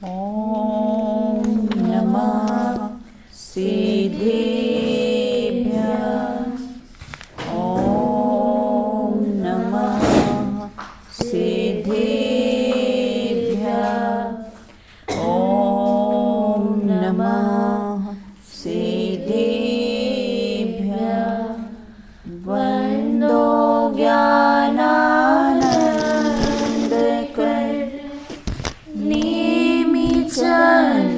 ॐ नमः सिद्धेभ्यः। ॐ नमः सिद्धेभ्यः। ॐ नमः सिद्धेभ्यः। वन्दो ज्ञानानन्दकर चन्द्रगुणकान्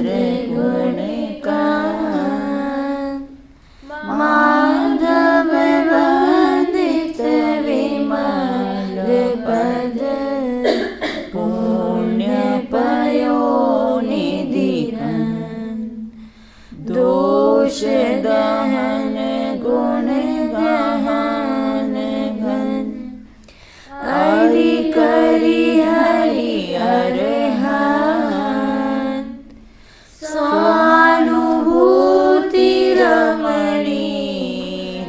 माधव वन्दित विमलपद पुण्यपयोनिधिघन् दोषदहन गुणगहन घन हरि करि हरि अरहन् स्वानुभूति रमणी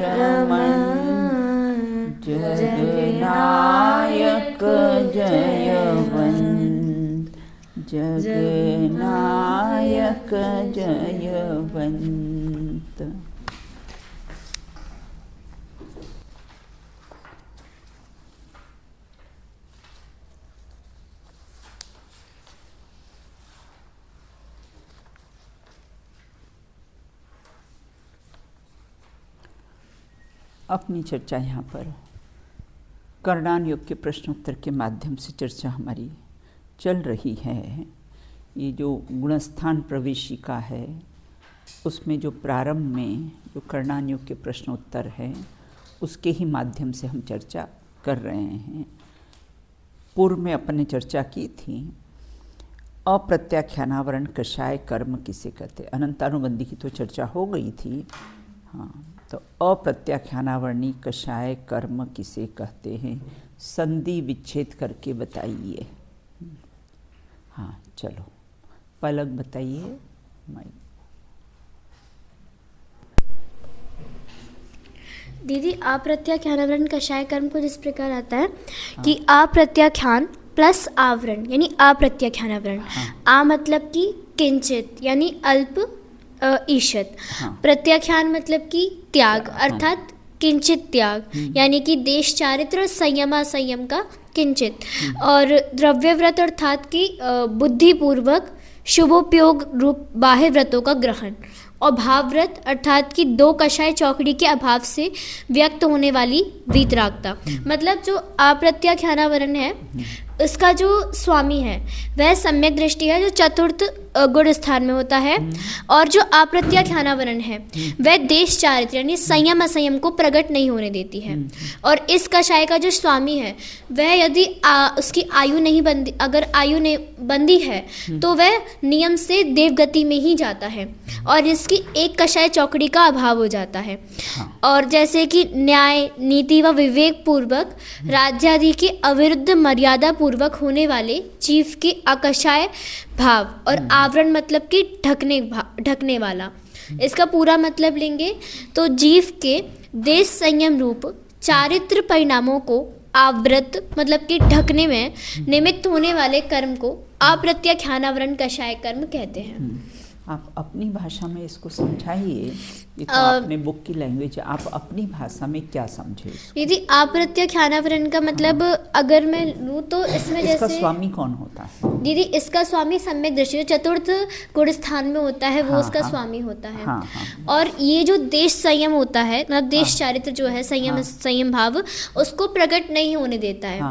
रमण जगनायक जयवन्त जगनायक जयवन्त। अपनी चर्चा यहाँ पर करणान योग के प्रश्नोत्तर के माध्यम से चर्चा हमारी चल रही है। ये जो गुणस्थान प्रवेशिका है उसमें जो प्रारंभ में जो करणान योग के प्रश्नोत्तर है उसके ही माध्यम से हम चर्चा कर रहे हैं। पूर्व में अपने चर्चा की थी अप्रत्याख्यानावरण कषाय कर्म किसे कहते। अनंतानुबंधी की तो चर्चा हो गई थी। हाँ, तो अप्रत्याख्यानावर्णी कषाय कर्म किसे कहते हैं, संधि विच्छेद करके बताइए। हाँ चलो पलक बताइए। दीदी अप्रत्याख्यानावरण कषाय कर्म को जिस प्रकार आता है कि अप्रत्याख्यान प्लस आवरण यानी अप्रत्याख्यानावरण। आ मतलब कि किंचित यानी अल्प ईशत। प्रत्याख्यान मतलब कि त्याग अर्थात किंचित त्याग यानी कि देश चारित्र और संयम का किंचित। और द्रव्यव्रत अर्थात कि बुद्धिपूर्वक शुभोपयोग रूप बाह्य व्रतों का ग्रहण। और भावव्रत अर्थात कि दो कषाय चौकड़ी के अभाव से व्यक्त होने वाली वीतरागता। मतलब जो अप्रत्याख्यानावरण है इसका जो स्वामी है वह सम्यक दृष्टि है जो चतुर्थ गुण स्थान में होता है। और जो अप्रत्याख्यानावरण है वह देश चारित्र यानी संयम असंयम को प्रकट नहीं होने देती है। और इस कषाय का जो स्वामी है वह यदि उसकी आयु नहीं बंदी, अगर आयु ने बंदी है तो वह नियम से देवगति में ही जाता है और इसकी एक कषाय चौकड़ी का अभाव हो जाता है। और जैसे कि न्याय नीति व विवेक पूर्वक राज्यादि के अविरुद्ध मर्यादा पूर्वक होने वाले जीव के अकषाय भाव। और आवरण मतलब कि ढकने वाला। इसका पूरा मतलब लेंगे तो जीव के देश संयम रूप चारित्र परिणामों को आवृत मतलब कि ढकने में निमित्त होने वाले कर्म को अप्रत्याख्यानावरण कषाय कर्म कहते हैं। आप अपनी भाषा में इसको समझाइए। ये तो आपने बुक की लैंग्वेज, आप अपनी भाषा में क्या समझे इसको? यदि अप्रत्याख्यानावरण का मतलब अगर मैं लूँ तो इसमें इसका जैसे स्वामी कौन होता है? दीदी इसका स्वामी सम्यक दृष्टि जो चतुर्थ गुण स्थान में होता है वो उसका स्वामी होता है। और ये जो देश संयम होता है मतलब देश चारित्र जो है संयम भाव उसको प्रकट नहीं होने देता है।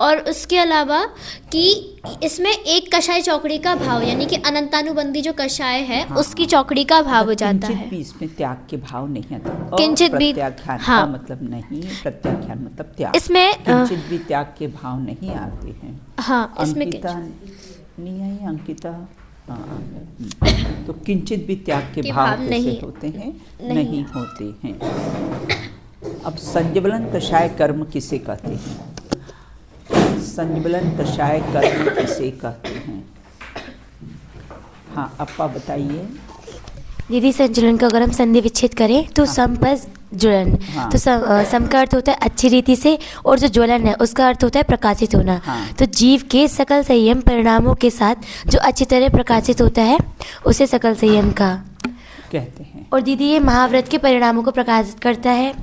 और उसके अलावा कि इसमें एक कषाय चौकड़ी का भाव यानी कि अनंतानुबंधी जो कषाय है उसकी चौकड़ी का भाव हो जाता है। इसमें त्याग के भाव नहीं आता। किंचित भी प्रत्याख्यान मतलब नहीं, प्रत्याख्यान मतलब त्याग। इसमें किंचित भी त्याग के भाव नहीं आते हैं। हाँ इसमें अंकिता नहीं आई अंकिता। तो किंचित भी त्याग के भाव कैसे होते हैं? नहीं होते हैं। अब संज्ञबलन कषाय कर्म किसे कहते हैं? संज्ञबलन कषाय कर्म किसे कहते हैं? हाँ अप्पा बताइए। दीदी संचलन का अगर हम संधि विच्छेद करें तो संपस ज्वलन। हाँ। तो सम का अर्थ होता है अच्छी रीति से, और जो ज्वलन है उसका अर्थ होता है प्रकाशित होना। हाँ। तो जीव के सकल संयम परिणामों के साथ जो अच्छी तरह प्रकाशित होता है उसे सकल संयम का कहते हैं। और दीदी ये महाव्रत के परिणामों को प्रकाशित करता है,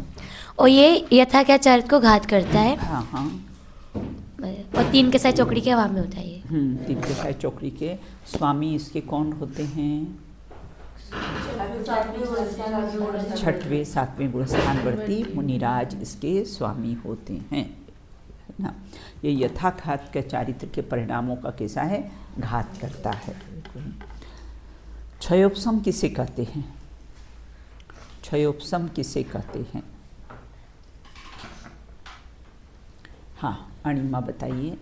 और ये यथाचारित को घात करता है। हाँ हाँ। और 3 के साथ चौकड़ी के हवा में होता है ये। 3 के साथ चौकड़ी के स्वामी इसके कौन होते हैं? 6वें 7वें गुणस्थानवर्ती मुनिराज इसके स्वामी होते हैं, है ना। ये यथाघात के चारित्र के परिणामों का कैसा है? घात करता है। क्षयोपशम किसे कहते हैं? क्षयोपशम किसे कहते हैं? हाँ, अणिमा बताइए।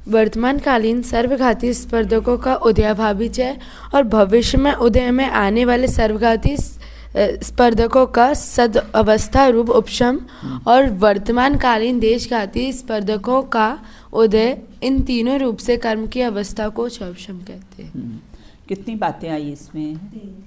वर्तमानकालीन सर्वघाती स्पर्धकों का उदयाभावी और भविष्य में उदय में आने वाले सर्वघाती स्पर्धकों का सद अवस्था रूप उपशम और वर्तमानकालीन देशघाती स्पर्धकों का उदय, इन तीनों रूप से कर्म की अवस्था को क्षयोपशम कहते हैं। कितनी बातें आई इसमें?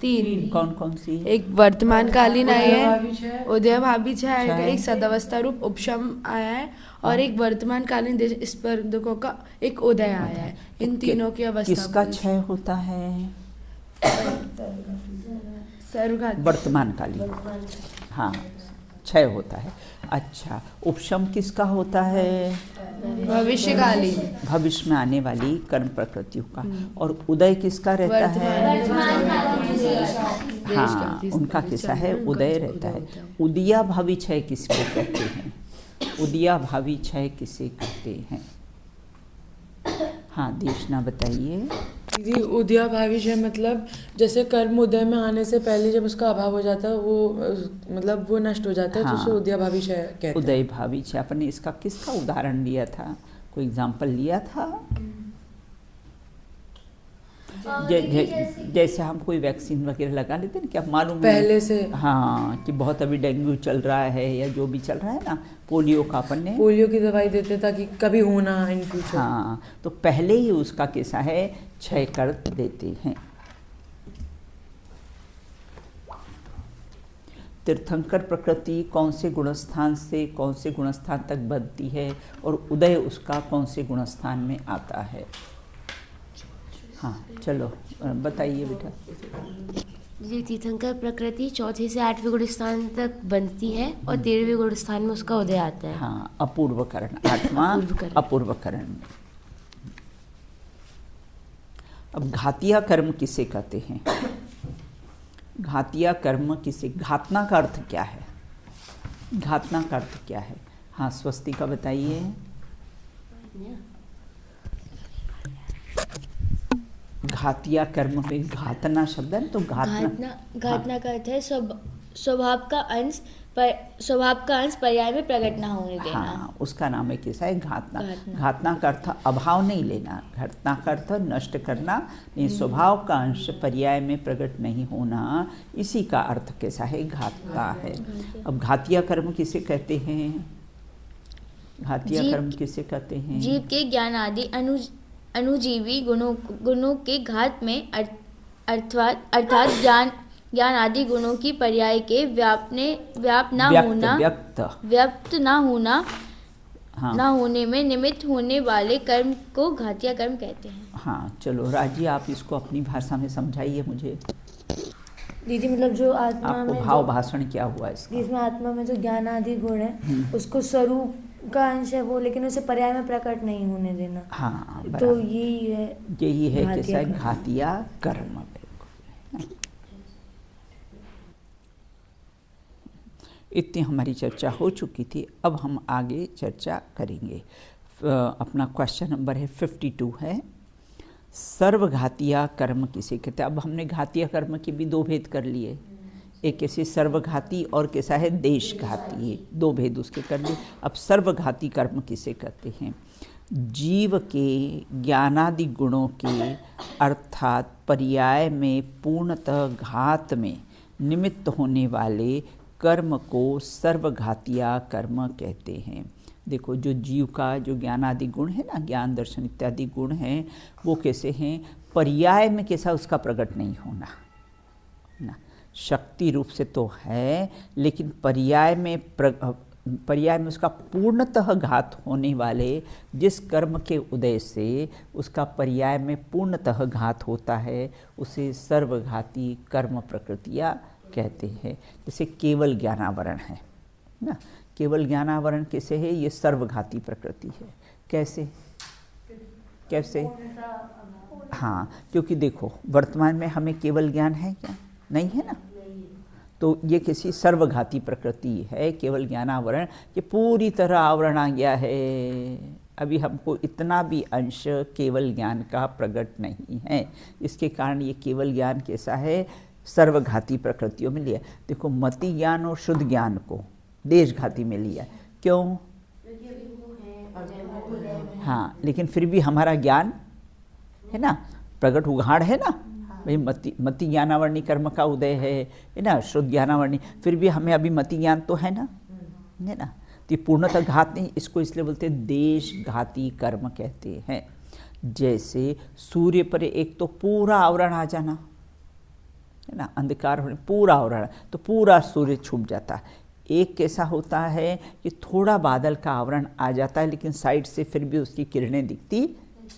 3। कौन कौन सी? एक वर्तमानकालीन आई है, उदयाभावी आएगा, एक सदावस्था रूप उपशम आया है, और एक वर्तमानकालीन देश स्पर्धकों का एक उदय आया है। इन तीनों की अवस्था किसका क्षय होता है? सर्वघाती वर्तमानकालीन, हाँ, क्षय होता है। अच्छा, उपशम किसका होता है? भविष्यकालीन, भविष्य में आने वाली कर्म प्रकृतियों का। और उदय किसका रहता है? हाँ, उनका कैसा है? उदय रहता है। उदया भावी क्षय किसको कहते हैं? उदया भावी क्षय किसे कहते हैं? हाँ, देशना बताइए। दीदी, उदया भावी क्षय मतलब जैसे कर्म उदय में आने से पहले जब उसका अभाव हो जाता है, वो मतलब वो नष्ट हो जाता है, तो उसे उदया भावी क्षय कहते हैं। उदय भावी क्षय। अपने इसका किसका उदाहरण लिया था? कोई एग्जाम्पल लिया था? जैसे हम कोई वैक्सीन वगैरह लगा लेते हैं, क्या मालूम पहले से, हाँ, कि बहुत अभी डेंगू चल रहा है या जो भी चल रहा है ना, पोलियो का अपन ने पोलियो की दवाई देते ताकि कभी होना इन फ्यूचर। हाँ, तो पहले ही उसका कैसा है? क्षय कर देते हैं। तीर्थंकर प्रकृति कौन से गुणस्थान से कौन से गुणस्थान तक बढ़ती है, और उदय उसका कौन से गुणस्थान में आता है? हाँ, चलो बताइए बेटा। ये तीर्थंकर प्रकृति 4 से 8वें गुणस्थान तक बनती है, और 13वें गुणस्थान में उसका उदय आता है। हाँ, अपूर्वकरण, 8वां अपूर्वकरण। अब घातिया कर्म किसे कहते हैं? घातिया कर्म किसे? घातना का अर्थ क्या है? घातना का अर्थ क्या है? हाँ, स्वस्तिका बताइए। घातिया कर्म पे घातना शब्द है, तो घातना का अर्थ है स्वभाव का अंश पर्याय में प्रकट ना होने देना। हाँ, उसका नाम है कैसा है? घातना। घातना का अर्थ अभाव नहीं लेना, घटना का अर्थ नष्ट करना नहीं, स्वभाव का अंश पर्याय में प्रकट नहीं होना, इसी का अर्थ कैसा है? घातना है। अब घातिया कर्म किसे कहते हैं? घातिया कर्म किसे कहते हैं? जीव के ज्ञान आदि अनुजीवी गुणों के घात में अर्थात ज्ञान आदि गुणों की पर्याय के व्याप्त ना होना हाँ। ना होने में निमित्त होने वाले कर्म को घातिया कर्म कहते हैं। हाँ, चलो राजी, आप इसको अपनी भाषा में समझाइए मुझे। दीदी, मतलब जो आत्मा आपको में भाव भाषण क्या हुआ इसका? जिसमें आत्मा में जो ज्ञान आदि गुण है उसको स्वरूप का अंश है वो, लेकिन उसे पर्याय में प्रकट नहीं होने देना। हाँ, तो यही है कैसा है? घातिया कर्म। इतनी हमारी चर्चा हो चुकी थी, अब हम आगे चर्चा करेंगे। अपना क्वेश्चन नंबर है 52 है, सर्वघातिया कर्म किसे कहते हैं? अब हमने घातिया कर्म के भी 2 भेद कर लिए, एक कैसे सर्वघाती और कैसा है देशघाती, ये 2 भेद उसके कर लिए। अब सर्वघाती कर्म किसे कहते हैं? जीव के ज्ञानादि गुणों के अर्थात पर्याय में पूर्णतः घात में निमित्त होने वाले कर्म को सर्वघातिया कर्म कहते हैं। देखो, जो जीव का जो ज्ञानादि गुण है ना, ज्ञान दर्शन इत्यादि गुण हैं, वो कैसे हैं? पर्याय में कैसा उसका प्रकट नहीं होना ना, शक्ति रूप से तो है, लेकिन पर्याय में उसका पूर्णतः घात होने वाले जिस कर्म के उदय से उसका पर्याय में पूर्णतः घात होता है उसे सर्वघाती कर्म प्रकृतियाँ कहते हैं। जैसे केवल ज्ञानावरण है ना, केवल ज्ञानावरण कैसे है? ये सर्वघाती प्रकृति है। कैसे कैसे? हाँ, क्योंकि देखो वर्तमान में हमें केवल ज्ञान है क्या? नहीं है ना, तो ये किसी सर्वघाती प्रकृति है। केवल ज्ञानावरण ये पूरी तरह आवरण आ गया है, अभी हमको इतना भी अंश केवल ज्ञान का प्रकट नहीं है। इसके कारण ये केवल ज्ञान कैसा है? सर्वघाती प्रकृतियों में लिया। देखो मति ज्ञान और शुद्ध ज्ञान को देशघाती में लिया। क्यों? हाँ, लेकिन फिर भी हमारा ज्ञान है ना, प्रकट उघाड़ है ना भाई। मति ज्ञानावरणी कर्म का उदय है ना, शुद्ध ज्ञानावरणी, फिर भी हमें अभी मति ज्ञान तो है ना, है ना। तो ये पूर्णतः घात नहीं, इसको इसलिए बोलते हैं देशघाती कर्म कहते हैं। जैसे सूर्य पर एक तो पूरा आवरण आ जाना है ना, अंधकार होने पूरा आवरण, तो पूरा सूर्य छुप जाता है। एक कैसा होता है कि थोड़ा बादल का आवरण आ जाता है लेकिन साइड से फिर भी उसकी किरणें दिखती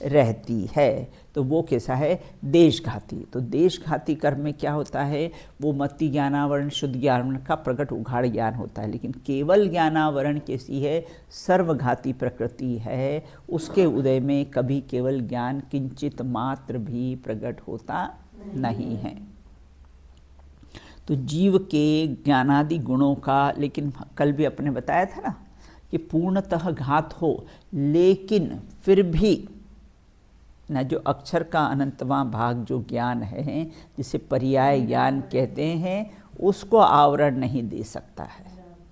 रहती है, तो वो कैसा है? देशघाती। तो देशघाती कर्म में क्या होता है? वो मति ज्ञानावरण शुद्ध ज्ञानावरण का प्रकट उघाड़ ज्ञान होता है। लेकिन केवल ज्ञानावरण कैसी है? सर्वघाती प्रकृति है। उसके उदय में कभी केवल ज्ञान किंचित मात्र भी प्रकट होता नहीं है। तो जीव के ज्ञानादि गुणों का, लेकिन कल भी अपने बताया था ना कि पूर्णतः घात हो, लेकिन फिर भी ना जो अक्षर का अनंतवां भाग जो ज्ञान है जिसे पर्याय ज्ञान कहते हैं, उसको आवरण नहीं दे सकता है,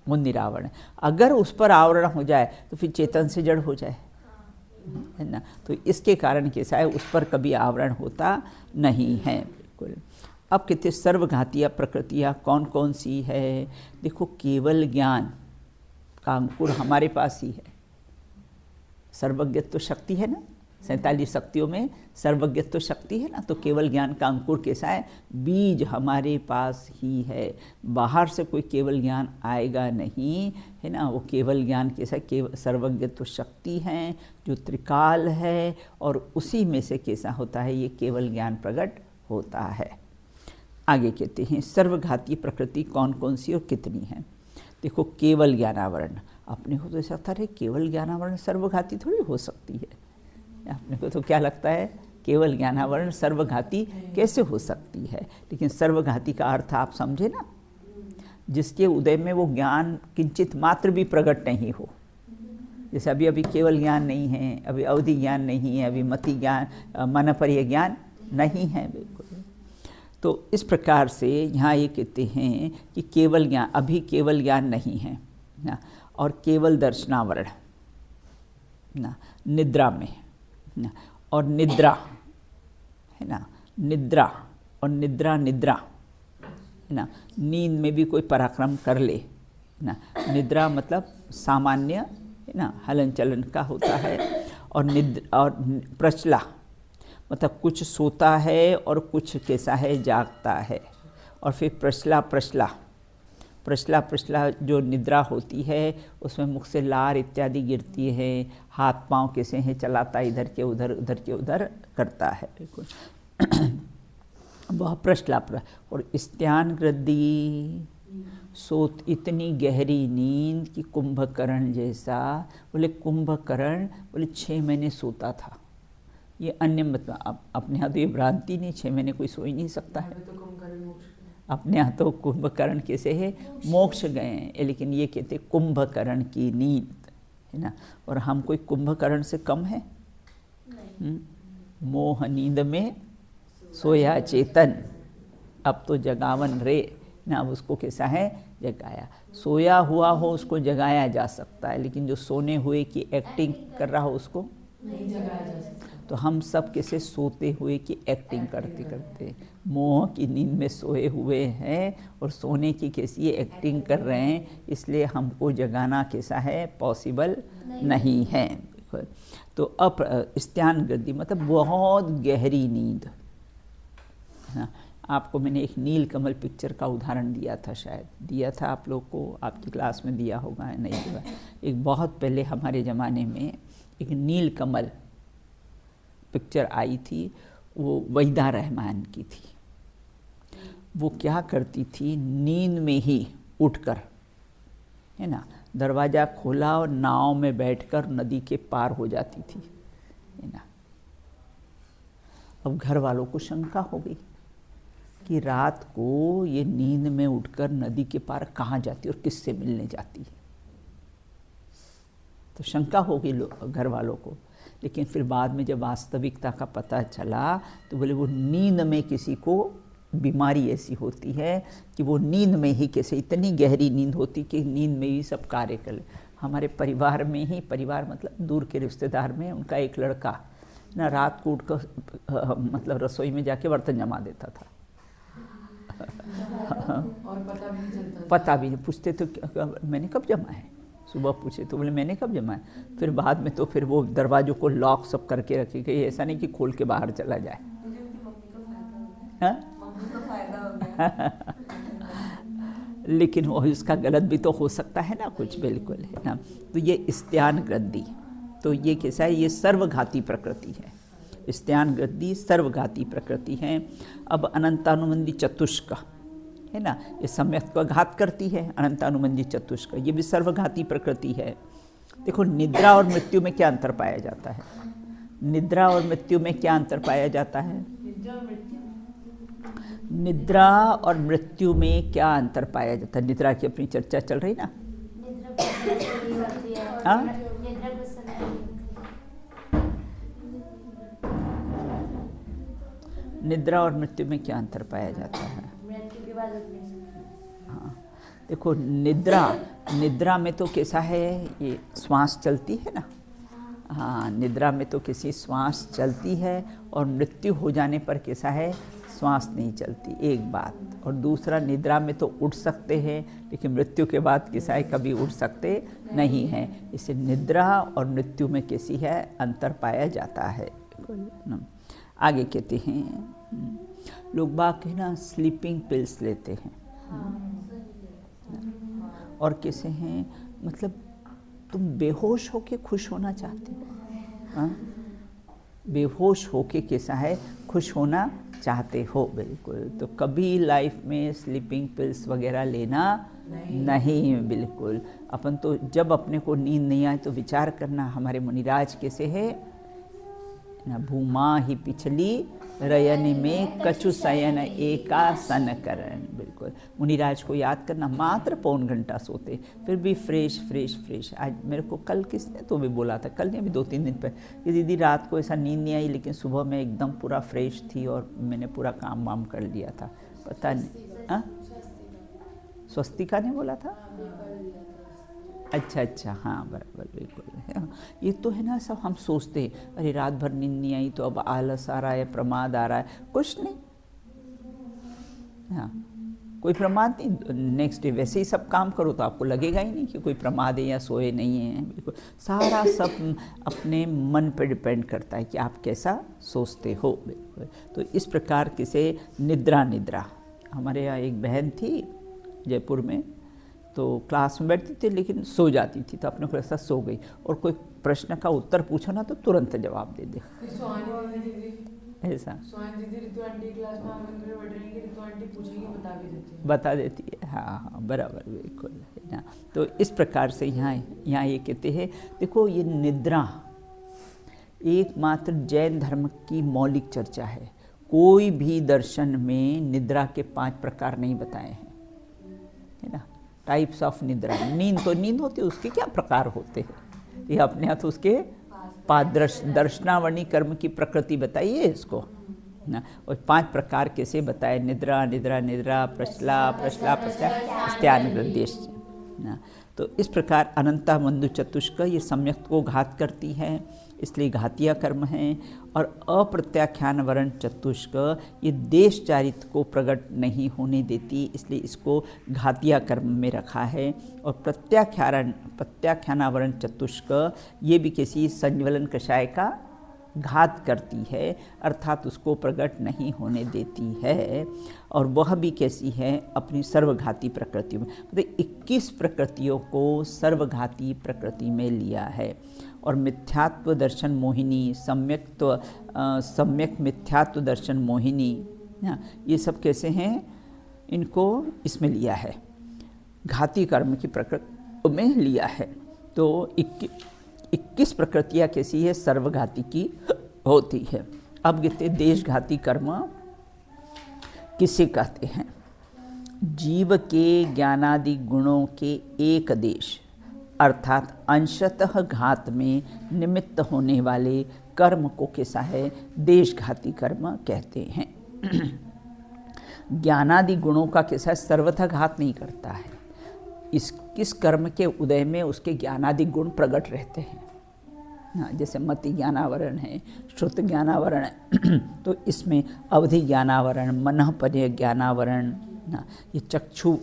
वो निरावरण। अगर उस पर आवरण हो जाए तो फिर चेतन से जड़ हो जाए, है ना। तो इसके कारण कैसा है? उस पर कभी आवरण होता नहीं है बिल्कुल। अब कहते सर्वघातीय प्रकृतियाँ कौन कौन सी है? देखो केवल ज्ञान का अंकुर हमारे पास ही है। सर्वज्ञत्व शक्ति है ना, 47 शक्तियों में सर्वज्ञत्व शक्ति है ना, तो केवल ज्ञान का अंकुर कैसा है? बीज हमारे पास ही है, बाहर से कोई केवल ज्ञान आएगा नहीं, है ना। वो केवल ज्ञान कैसा? केवल सर्वज्ञत्व शक्ति है जो त्रिकाल है, और उसी में से कैसा होता है? ये केवल ज्ञान प्रकट होता है। आगे कहते हैं सर्वघाती प्रकृति कौन कौन सी और कितनी है। देखो केवल ज्ञानावरण, अपने को तो ऐसा था रे केवल ज्ञानावरण सर्वघाती थोड़ी हो सकती है। अपने को तो क्या लगता है केवल ज्ञानावरण सर्वघाती कैसे हो सकती है? लेकिन सर्वघाती का अर्थ आप समझे ना, जिसके उदय में वो ज्ञान किंचित मात्र भी प्रकट नहीं हो। जैसे अभी अभी केवल ज्ञान नहीं है, अभी अवधि ज्ञान नहीं है, अभी मति ज्ञान मनपर्य ज्ञान नहीं है बिल्कुल। तो इस प्रकार से यहाँ ये कहते हैं कि केवल ज्ञान, अभी केवल ज्ञान नहीं है ना, और केवल दर्शनावरण ना निद्रा में ना, और निद्रा है ना, निद्रा और निद्रा निद्रा है ना, नींद में भी कोई पराक्रम कर ले ना। निद्रा मतलब सामान्य है ना, हलन चलन का होता है, और निद्रा और प्रचला मतलब कुछ सोता है और कुछ कैसा है? जागता है। और फिर प्रचला प्रचला प्रचला प्रचला जो निद्रा होती है उसमें मुख से लार इत्यादि गिरती है, हाथ पांव कैसे हैं चलाता, इधर के उधर उधर के उधर करता है बिल्कुल। वह प्रचला और स्त्यान गृद्धि सोत इतनी गहरी नींद कि कुंभकर्ण जैसा। बोले कुंभकर्ण बोले 6 महीने सोता था। ये अन्य मतलब अपने यहाँ तो ये भ्रांति नहीं, 6 महीने कोई सो ही नहीं सकता है। अपने यहाँ तो कुंभकर्ण कैसे है? मोक्ष गए हैं, लेकिन ये कहते कुंभकर्ण की नींद है ना। और हम कोई कुंभकर्ण से कम है? मोह नींद में सोया चेतन, अब तो जगावन रे ना, अब उसको कैसा है? जगाया। सोया हुआ हो उसको जगाया जा सकता है, लेकिन जो सोने हुए की एक्टिंग कर रहा हो उसको नहीं जगाया जा सकता। तो हम सब कैसे सोते हुए की एक्टिंग करते करते मोह की नींद में सोए हुए हैं, और सोने की कैसी एक्टिंग कर रहे हैं, इसलिए हमको जगाना कैसा है? पॉसिबल नहीं है। तो स्त्यान गति मतलब बहुत गहरी नींद। आपको मैंने एक नील कमल पिक्चर का उदाहरण दिया था, शायद दिया था आप लोग को, आपकी क्लास में दिया होगा या नहीं दिया। एक बहुत पहले हमारे ज़माने में एक नील कमल पिक्चर आई थी, वो वहीदा रहमान की थी। वो क्या करती थी, नींद में ही उठकर, है ना, दरवाज़ा खोला और नाव में बैठकर नदी के पार हो जाती थी, है ना। अब घर वालों को शंका हो गई कि रात को ये नींद में उठकर नदी के पार कहाँ जाती और किससे मिलने जाती है। तो शंका हो गई घर वालों को। लेकिन फिर बाद में जब वास्तविकता का पता चला तो बोले वो नींद में किसी को बीमारी ऐसी होती है कि वो नींद में ही, कैसे इतनी गहरी नींद होती कि नींद में ही सब कार्य कर ले। हमारे परिवार में ही, परिवार मतलब दूर के रिश्तेदार में, उनका एक लड़का ना रात को उठकर मतलब रसोई में जाके बर्तन जमा देता था। और पता भी नहीं, पूछते तो मैंने कब जमा है, सुबह पूछे तो बोले मैंने कब जमा है। फिर बाद में तो फिर वो दरवाजों को लॉक सब करके रखी गई, ऐसा नहीं कि खोल के बाहर चला जाए। लेकिन वो इसका गलत भी तो हो सकता है ना कुछ, बिल्कुल, है ना। तो ये स्त्यान गद्दी, तो ये कैसा है, ये सर्वघाती प्रकृति है। स्त्यान गद्दी सर्वघाती प्रकृति है। अब अनंतानुबंधी चतुष्क, है ना, ये सम्यक का घात करती है। अनंतानुबंधी चतुष्क ये भी सर्वघाती प्रकृति है। देखो निद्रा और मृत्यु में क्या अंतर पाया जाता है? निद्रा और मृत्यु में क्या अंतर पाया जाता है? निद्रा और मृत्यु में क्या अंतर पाया जाता है? निद्रा की अपनी चर्चा चल रही ना। हाँ, निद्रा और मृत्यु में क्या अंतर पाया जाता है? हाँ, देखो निद्रा में तो कैसा है, ये श्वास चलती है ना। हाँ, निद्रा में तो किसी श्वास चलती है, और मृत्यु हो जाने पर कैसा है, श्वास नहीं चलती, एक बात। और दूसरा, निद्रा में तो उठ सकते हैं, लेकिन मृत्यु के बाद कैसा है, कभी उठ सकते नहीं हैं। इसे निद्रा और मृत्यु में कैसी है, अंतर पाया जाता है। आगे कहते हैं लोग बाग है ना स्लीपिंग पिल्स लेते हैं, और कैसे हैं, मतलब तुम बेहोश होके खुश होना चाहते हो। हाँ, बेहोश होके कैसा है, खुश होना चाहते हो, बिल्कुल। तो कभी लाइफ में स्लीपिंग पिल्स वगैरह लेना नहीं, बिल्कुल। अपन तो जब अपने को नींद नहीं आए तो विचार करना, हमारे मुनिराज कैसे है ना, भूमा ही पिछली रयन में कछु शयन एकासन करन, बिल्कुल। मुनिराज को याद करना, मात्र पौन घंटा सोते, फिर भी फ्रेश। आज मेरे को कल किसने तो भी बोला था, कल नहीं अभी 2-3 दिन पहले, कि दीदी रात को ऐसा नींद नहीं आई, लेकिन सुबह में एकदम पूरा फ्रेश थी और मैंने पूरा काम वाम कर लिया था। पता नहीं, हाँ, स्वस्तिका ने बोला था। अच्छा, हाँ, बराबर, बिल्कुल। ये तो है ना, सब हम सोचते हैं अरे रात भर नींद नहीं आई तो अब आलस आ रहा है, प्रमाद आ रहा है, कुछ नहीं। हाँ, कोई प्रमाद नहीं। नेक्स्ट डे वैसे ही सब काम करो तो आपको लगेगा ही नहीं कि कोई प्रमाद है या सोए नहीं है, बिल्कुल। सारा सब अपने मन पर डिपेंड करता है कि आप कैसा सोचते हो, बिल्कुल। तो इस प्रकार किसे निद्रा। हमारे यहाँ एक बहन थी जयपुर में, तो क्लास में बैठती थी लेकिन सो जाती थी, तो अपने को ऐसा सो गई, और कोई प्रश्न का उत्तर पूछो ना तो तुरंत जवाब दे दे, ऐसा। बता देती है, हाँ, बराबर, बिल्कुल, है ना। तो इस प्रकार से यहाँ ये कहते हैं, देखो ये निद्रा एकमात्र जैन धर्म की मौलिक चर्चा है। कोई भी दर्शन में निद्रा के 5 प्रकार नहीं बताए हैं, है ना। टाइप्स ऑफ निद्रा, नींद तो नींद होती है, उसके क्या प्रकार होते हैं, ये अपने हाथ उसके दर्शनावणी कर्म की प्रकृति बताइए इसको ना। और 5 प्रकार कैसे बताए, निद्रा, प्रश्ला, स्त्यान गद्देश ना। तो इस प्रकार अनंता बंधु चतुष्क ये सम्यक को घात करती है, इसलिए घातिया कर्म है। और अप्रत्याख्यान वर्ण चतुष्क ये देशचारित को प्रकट नहीं होने देती, इसलिए इसको घातिया कर्म में रखा है। और प्रत्याख्यानावरण चतुष्क ये भी किसी संज्वलन कषाय का घात करती है, अर्थात उसको प्रकट नहीं होने देती है। और वह भी कैसी है? अपनी सर्वघाती प्रकृति में, मतलब 21 प्रकृतियों को सर्वघाती प्रकृति में लिया है। और मिथ्यात्व दर्शन मोहिनी, सम्यक मिथ्यात्व दर्शन मोहिनी, ये सब कैसे हैं? इनको इसमें लिया है, घाती कर्म की प्रकृति में लिया है। तो 21 प्रकृतियाँ कैसी है? सर्वघाती की होती है। अब कहते देशघाती कर्म किसे कहते हैं? जीव के ज्ञानादि गुणों के एक देश अर्थात अंशतः घात में निमित्त होने वाले कर्म को कैसा है? देशघाती कर्म कहते हैं। ज्ञानादि गुणों का कैसा है? सर्वथा घात नहीं करता है। किस कर्म के उदय में उसके ज्ञानादि गुण प्रकट रहते हैं। हाँ, जैसे मति ज्ञानावरण है, श्रुत ज्ञानावरण है, तो इसमें अवधि ज्ञानावरण, मनःपर्य ज्ञानावरण, ये चक्षु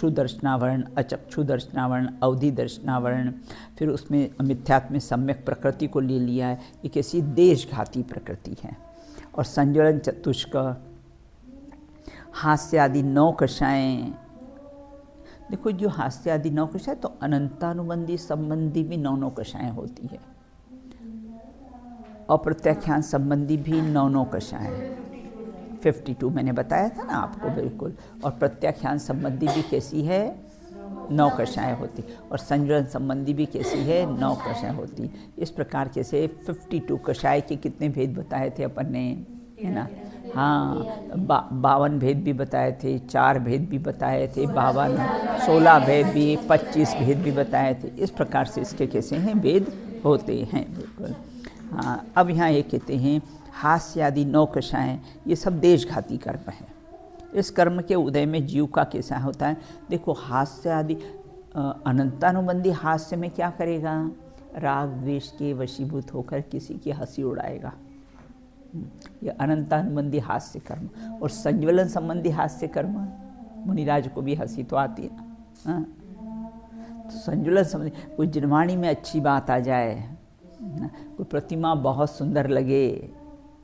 दर्शनावरण, अचक्षु दर्शनावरण, अवधि दर्शनावरण, फिर उसमें मिथ्यात्व में सम्यक प्रकृति को ले लिया है। ये कैसी? देशघाती प्रकृति है। और संज्वलन चतुष्क, हास्य आदि 9 कषाएँ। देखो, जो हास्य आदि 9 कषाएँ, तो अनंतानुबंधी संबंधी भी 9 कषाएँ होती है, और प्रत्याख्यान संबंधी भी 9 कषाएँ। 52 मैंने बताया था ना आपको, बिल्कुल। और प्रत्याख्यान संबंधी भी कैसी है? 9 कषाएँ होती। और संज्वलन संबंधी भी कैसी है? 9 कषाएँ होती। इस प्रकार कैसे 52 कषाय के कितने भेद बताए थे अपन ने, है ना? हाँ, 52 भेद भी बताए थे, 4 भेद भी बताए थे, 52, 16 भेद भी, 25 भेद भी बताए थे। इस प्रकार से इसके कैसे हैं? भेद होते हैं, बिल्कुल। हाँ, अब यहाँ ये कहते हैं हास्य आदि 9 कषाएँ, ये सब देशघाती कर्म है। इस कर्म के उदय में जीव का कैसा होता है? देखो, हास्य आदि अनंतानुबंधी हास्य में क्या करेगा? राग द्वेष के वशीभूत होकर किसी की हंसी उड़ाएगा, ये अनंतानुबंधी हास्य कर्म। और संज्वलन संबंधी हास्य कर्म, मुनिराज को भी हंसी तो आती है ना। हाँ, तो संज्वलन संबंधी, कोई जिनवाणी में अच्छी बात आ जाए ना, कोई प्रतिमा बहुत सुंदर लगे,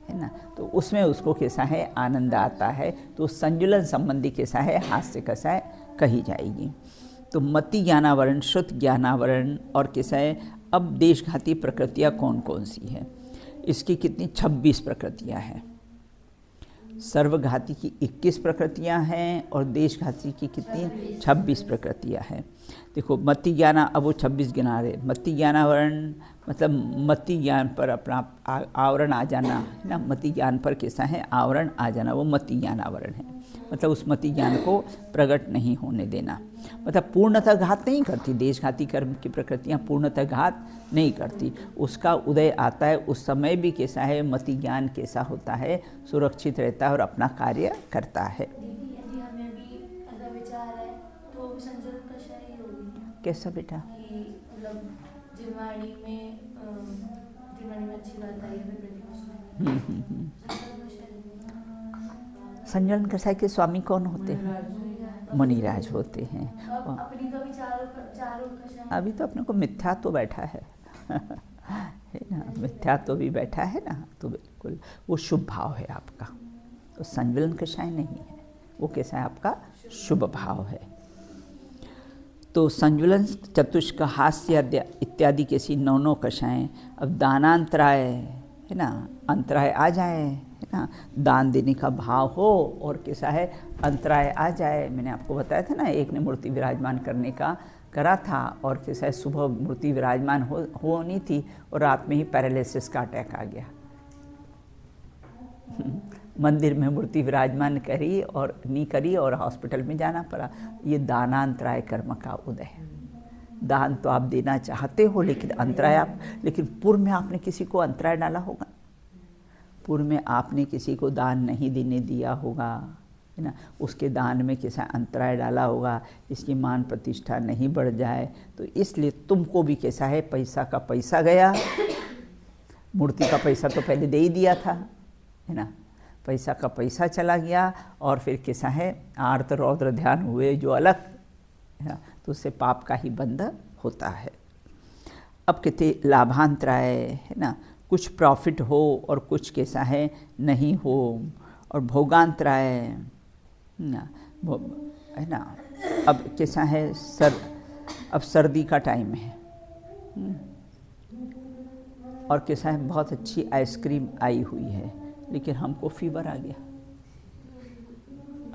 है ना, तो उसमें उसको कैसा है? आनंद आता है। तो संज्वलन संबंधी कैसा है? हास्य कैसा है? कही जाएगी। तो मति ज्ञानावरण, श्रुत ज्ञानावरण, और कैसा है? अब देशघाती प्रकृतियाँ कौन कौन सी है? इसकी कितनी? 26 प्रकृतियाँ हैं। सर्वघाती की 21 प्रकृतियाँ हैं, और देशघाती की कितनी? 26 प्रकृतियाँ हैं। देखो, मति ज्ञाना, अब वो 26 गिना रहे। मति ज्ञानावरण मतलब मति ज्ञान पर अपना आवरण आ जाना, है ना। मति ज्ञान पर कैसा है? आवरण आ जाना, वो मति ज्ञानावरण है। मतलब उस मति ज्ञान को प्रकट नहीं होने देना, मतलब पूर्णतः घात नहीं करती। देशघाती कर्म की प्रकृतियाँ पूर्णतः घात नहीं करती। उसका उदय आता है, उस समय भी कैसा है? मति ज्ञान कैसा होता है? सुरक्षित रहता है और अपना कार्य करता है। कैसा बेटा? संज्ञान कषाय के स्वामी कौन होते हैं? मुनिराज होते हैं। अभी तो अपने को मिथ्या तो बैठा है ना, मिथ्या तो भी बैठा है ना, तो बिल्कुल वो शुभ भाव है आपका। तो संज्ञान कषाय नहीं है, वो कैसा है? आपका शुभ भाव है। तो संज्वलन चतुष्क, हास्य इत्यादि कैसी 9 कषाएँ। अब दानांतराय, है ना, अंतराय आ जाए, है ना, दान देने का भाव हो और कैसा है? अंतराय आ जाए। मैंने आपको बताया था ना, एक ने मूर्ति विराजमान करने का करा था, और कैसा है? सुबह मूर्ति विराजमान होनी थी और रात में ही पैरालिसिस का अटैक आ गया। मंदिर में मूर्ति विराजमान करी और नहीं करी, और हॉस्पिटल में जाना पड़ा। ये दानांतराय कर्म का उदय है। दान तो आप देना चाहते हो, लेकिन अंतराय आप, लेकिन पूर्व में आपने किसी को अंतराय डाला होगा, पूर्व में आपने किसी को दान नहीं देने दिया होगा, है ना, उसके दान में कैसा अंतराय डाला होगा, इसकी मान प्रतिष्ठा नहीं बढ़ जाए। तो इसलिए तुमको भी कैसा है? पैसा का पैसा गया, मूर्ति का पैसा तो पहले दे ही दिया था, है ना, पैसा का पैसा चला गया, और फिर कैसा है? आर्त रौद्र ध्यान हुए जो अलग, है ना, तो उससे पाप का ही बंध होता है। अब कहते लाभांतराय, है ना, कुछ प्रॉफिट हो और कुछ कैसा है नहीं हो, और भोगांतराय ना है ना। अब कैसा है अब सर्दी का टाइम है और कैसा है बहुत अच्छी आइसक्रीम आई हुई है, लेकिन हमको फीवर आ गया।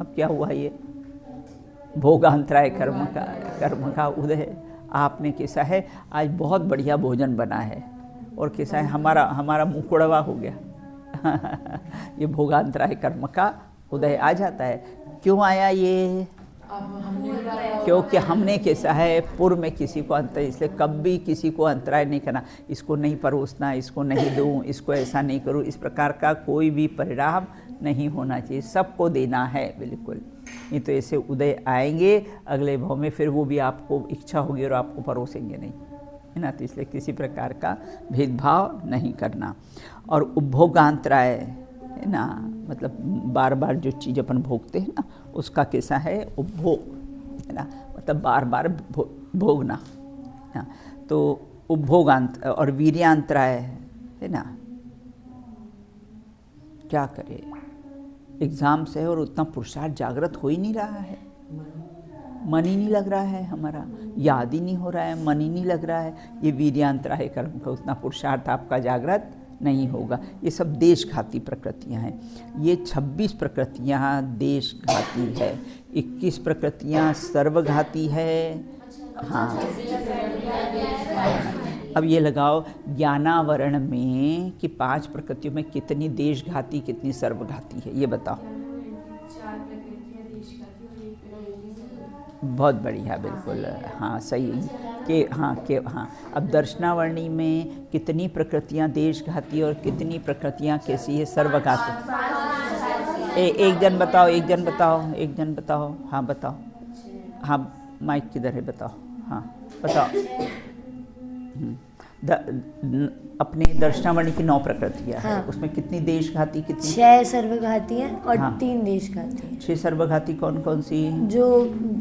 अब क्या हुआ, ये भोगांतराय कर्म का उदय। आपने कैसा है आज बहुत बढ़िया भोजन बना है और कैसा है हमारा मुंह कुड़वा हो गया। ये भोगांतराय कर्म का उदय आ जाता है। क्यों आया ये? क्योंकि हमने कैसा है पूर्व में किसी को इसलिए कभी किसी को अंतराय नहीं करना, इसको नहीं परोसना, इसको नहीं दूं, इसको ऐसा नहीं करूं, इस प्रकार का कोई भी परिणाम नहीं होना चाहिए। सबको देना है बिल्कुल, नहीं तो ऐसे उदय आएंगे अगले भाव में, फिर वो भी आपको इच्छा होगी और आपको परोसेंगे नहीं, है ना। तो इसलिए किसी प्रकार का भेदभाव नहीं करना। और उपभोगांतराय है ना, मतलब बार बार जो चीज़ अपन भोगते हैं ना उसका कैसा है उपभोग, है ना, मतलब बार बार भोगना ना। तो उपभोगांत और वीर्यांतराय है ना, क्या करे, एग्ज़ाम्स है और उतना पुरुषार्थ जागृत हो ही नहीं रहा है, मन ही नहीं लग रहा है, हमारा याद ही नहीं हो रहा है, मन ही नहीं लग रहा है। ये वीर्यांतराय कर्म का उतना पुरुषार्थ आपका जागृत नहीं होगा। ये सब देशघाती प्रकृतियां हैं। ये 26 प्रकृतियां देशघाती है, 21 प्रकृतियां सर्वघाती है। हाँ, अब ये लगाओ ज्ञानावरण में कि 5 प्रकृतियों में कितनी देशघाती कितनी सर्वघाती है, ये बताओ। बहुत बढ़िया, बिल्कुल हाँ सही कि हाँ। अब दर्शनावर्णी में कितनी प्रकृतियाँ देशघाती और कितनी प्रकृतियाँ कैसी है सर्वघाती? एक जन बताओ। हाँ बताओ, हाँ माइक किधर है, बताओ। हाँ बताओ। अपने दर्शनावर्णी की 9 प्रकृतियाँ हैं, उसमें कितनी देशघाती कितनी? 6 सर्वघाती हैं और हाँ। 3 देशघाती हैं। 6 सर्वघाती कौन कौन सी? जो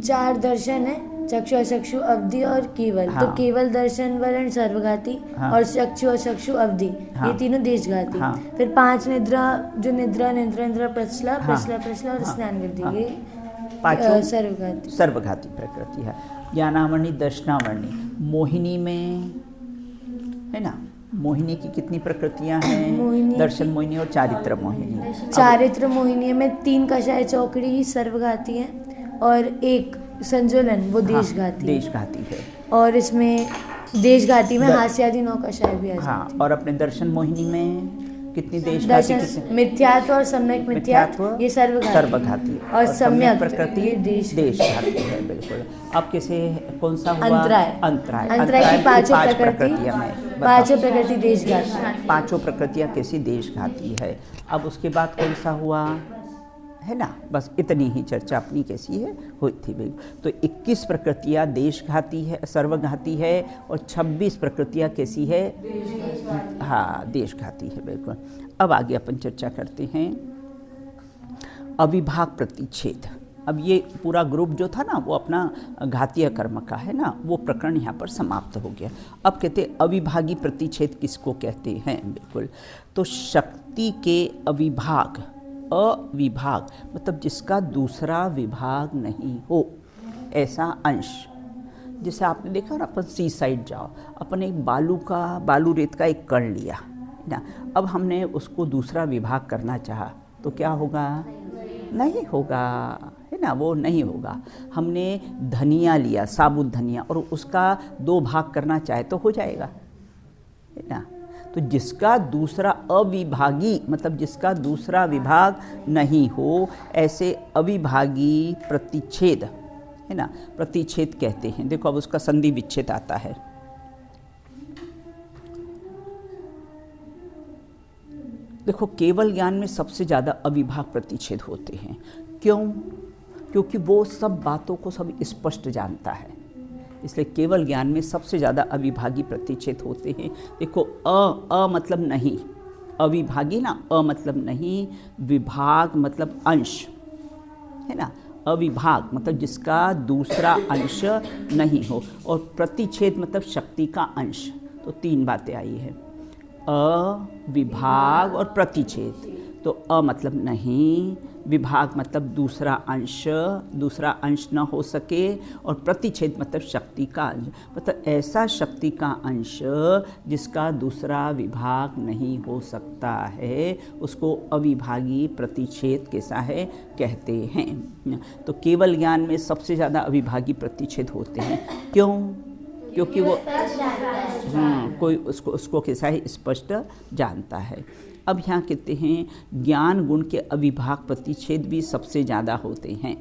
4 दर्शन है, चक्षु अचक्षु अवधि और केवल। हाँ। तो केवल दर्शन वर्ण सर्वघाती, हाँ। और चक्षु अचक्षु अवधि हाँ। ये तीनों देशघाती। हाँ। फिर 5 निद्रा, जो निद्रा प्रचला हाँ। प्रचला और हाँ। स्नान वृद्धि, हाँ। ये पांचों सर्वघाती प्रकृति है। ज्ञानावर्णी दर्शनावर्णी। मोहिनी में है ना, मोहिनी की कितनी प्रकृतियां हैं? दर्शन मोहिनी और चारित्र मोहिनी। चारित्र मोहिनी में 3 कषाय चौकड़ी ही सर्वघाती है और 1 संजुलन वो देशघाती देशघाती है। और इसमें देशघाती में हास्यादि 9 कषाय भी आ जाती है। हाँ, और अपने दर्शन मोहिनी में कितनी देशघाती? दर्शन मिथ्यात्व और सम्यक मिथ्यात्व ये सर्वघाती और सम्यक प्रकृति ये देशघाती है। बिल्कुल। अब कैसे कौन सा हुआ? अंतराय अंतराय की 5 प्रकृतियां में 5 प्रकृति देशघाती। 5 प्रकृतियां कैसी देशघाती है। अब उसके बाद कौन सा हुआ है ना, बस इतनी ही चर्चा अपनी कैसी है हुई थी। बिल्कुल। तो 21 प्रकृतियां देशघाती है, सर्वघाती है, और 26 प्रकृतियां कैसी है? हाँ, देशघाती है। बिल्कुल। अब आगे अपन चर्चा करते हैं अविभाग प्रतिच्छेद। अब ये पूरा ग्रुप जो था ना वो अपना घातीय कर्म का है ना, वो प्रकरण यहाँ पर समाप्त हो गया। अब कहते हैं अविभागी प्रतिच्छेद किसको कहते हैं। बिल्कुल। तो शक्ति के अविभाग, अविभाग मतलब जिसका दूसरा विभाग नहीं हो, ऐसा अंश। जैसे आपने देखा ना, अपन सी साइड जाओ, अपन एक बालू रेत का एक कण लिया ना, अब हमने उसको दूसरा विभाग करना चाहा तो क्या होगा? नहीं होगा, है ना, वो नहीं होगा। हमने धनिया लिया, साबुत धनिया, और उसका 2 भाग करना चाहे तो हो जाएगा, है ना। तो जिसका दूसरा अविभागी मतलब जिसका दूसरा विभाग नहीं हो, ऐसे अविभागी प्रतिच्छेद है ना, प्रतिच्छेद कहते हैं। देखो अब उसका संधि विच्छेद आता है। देखो केवल ज्ञान में सबसे ज़्यादा अविभाग प्रतिच्छेद होते हैं। क्यों? क्योंकि वो सब बातों को सब स्पष्ट जानता है, इसलिए केवल ज्ञान में सबसे ज़्यादा अविभागी प्रतिच्छेद होते हैं। देखो अ मतलब नहीं, अविभागी ना, अ मतलब नहीं, विभाग मतलब अंश, है ना। अविभाग मतलब जिसका दूसरा अंश नहीं हो, और प्रतिच्छेद मतलब शक्ति का अंश। तो 3 बातें आई है। अविभाग और प्रतिच्छेद। तो अ मतलब नहीं, विभाग मतलब दूसरा अंश न हो सके, और प्रतिच्छेद मतलब शक्ति का अंश, मतलब ऐसा शक्ति का अंश जिसका दूसरा विभाग नहीं हो सकता है, उसको अविभागी प्रतिच्छेद कैसा है कहते हैं। तो केवल ज्ञान में सबसे ज़्यादा अविभागी प्रतिच्छेद होते हैं। क्यों? क्योंकि वो कोई उसको कैसा है स्पष्ट जानता है। अब यहाँ कहते हैं ज्ञान गुण के अविभाग प्रतिच्छेद भी सबसे ज़्यादा होते हैं।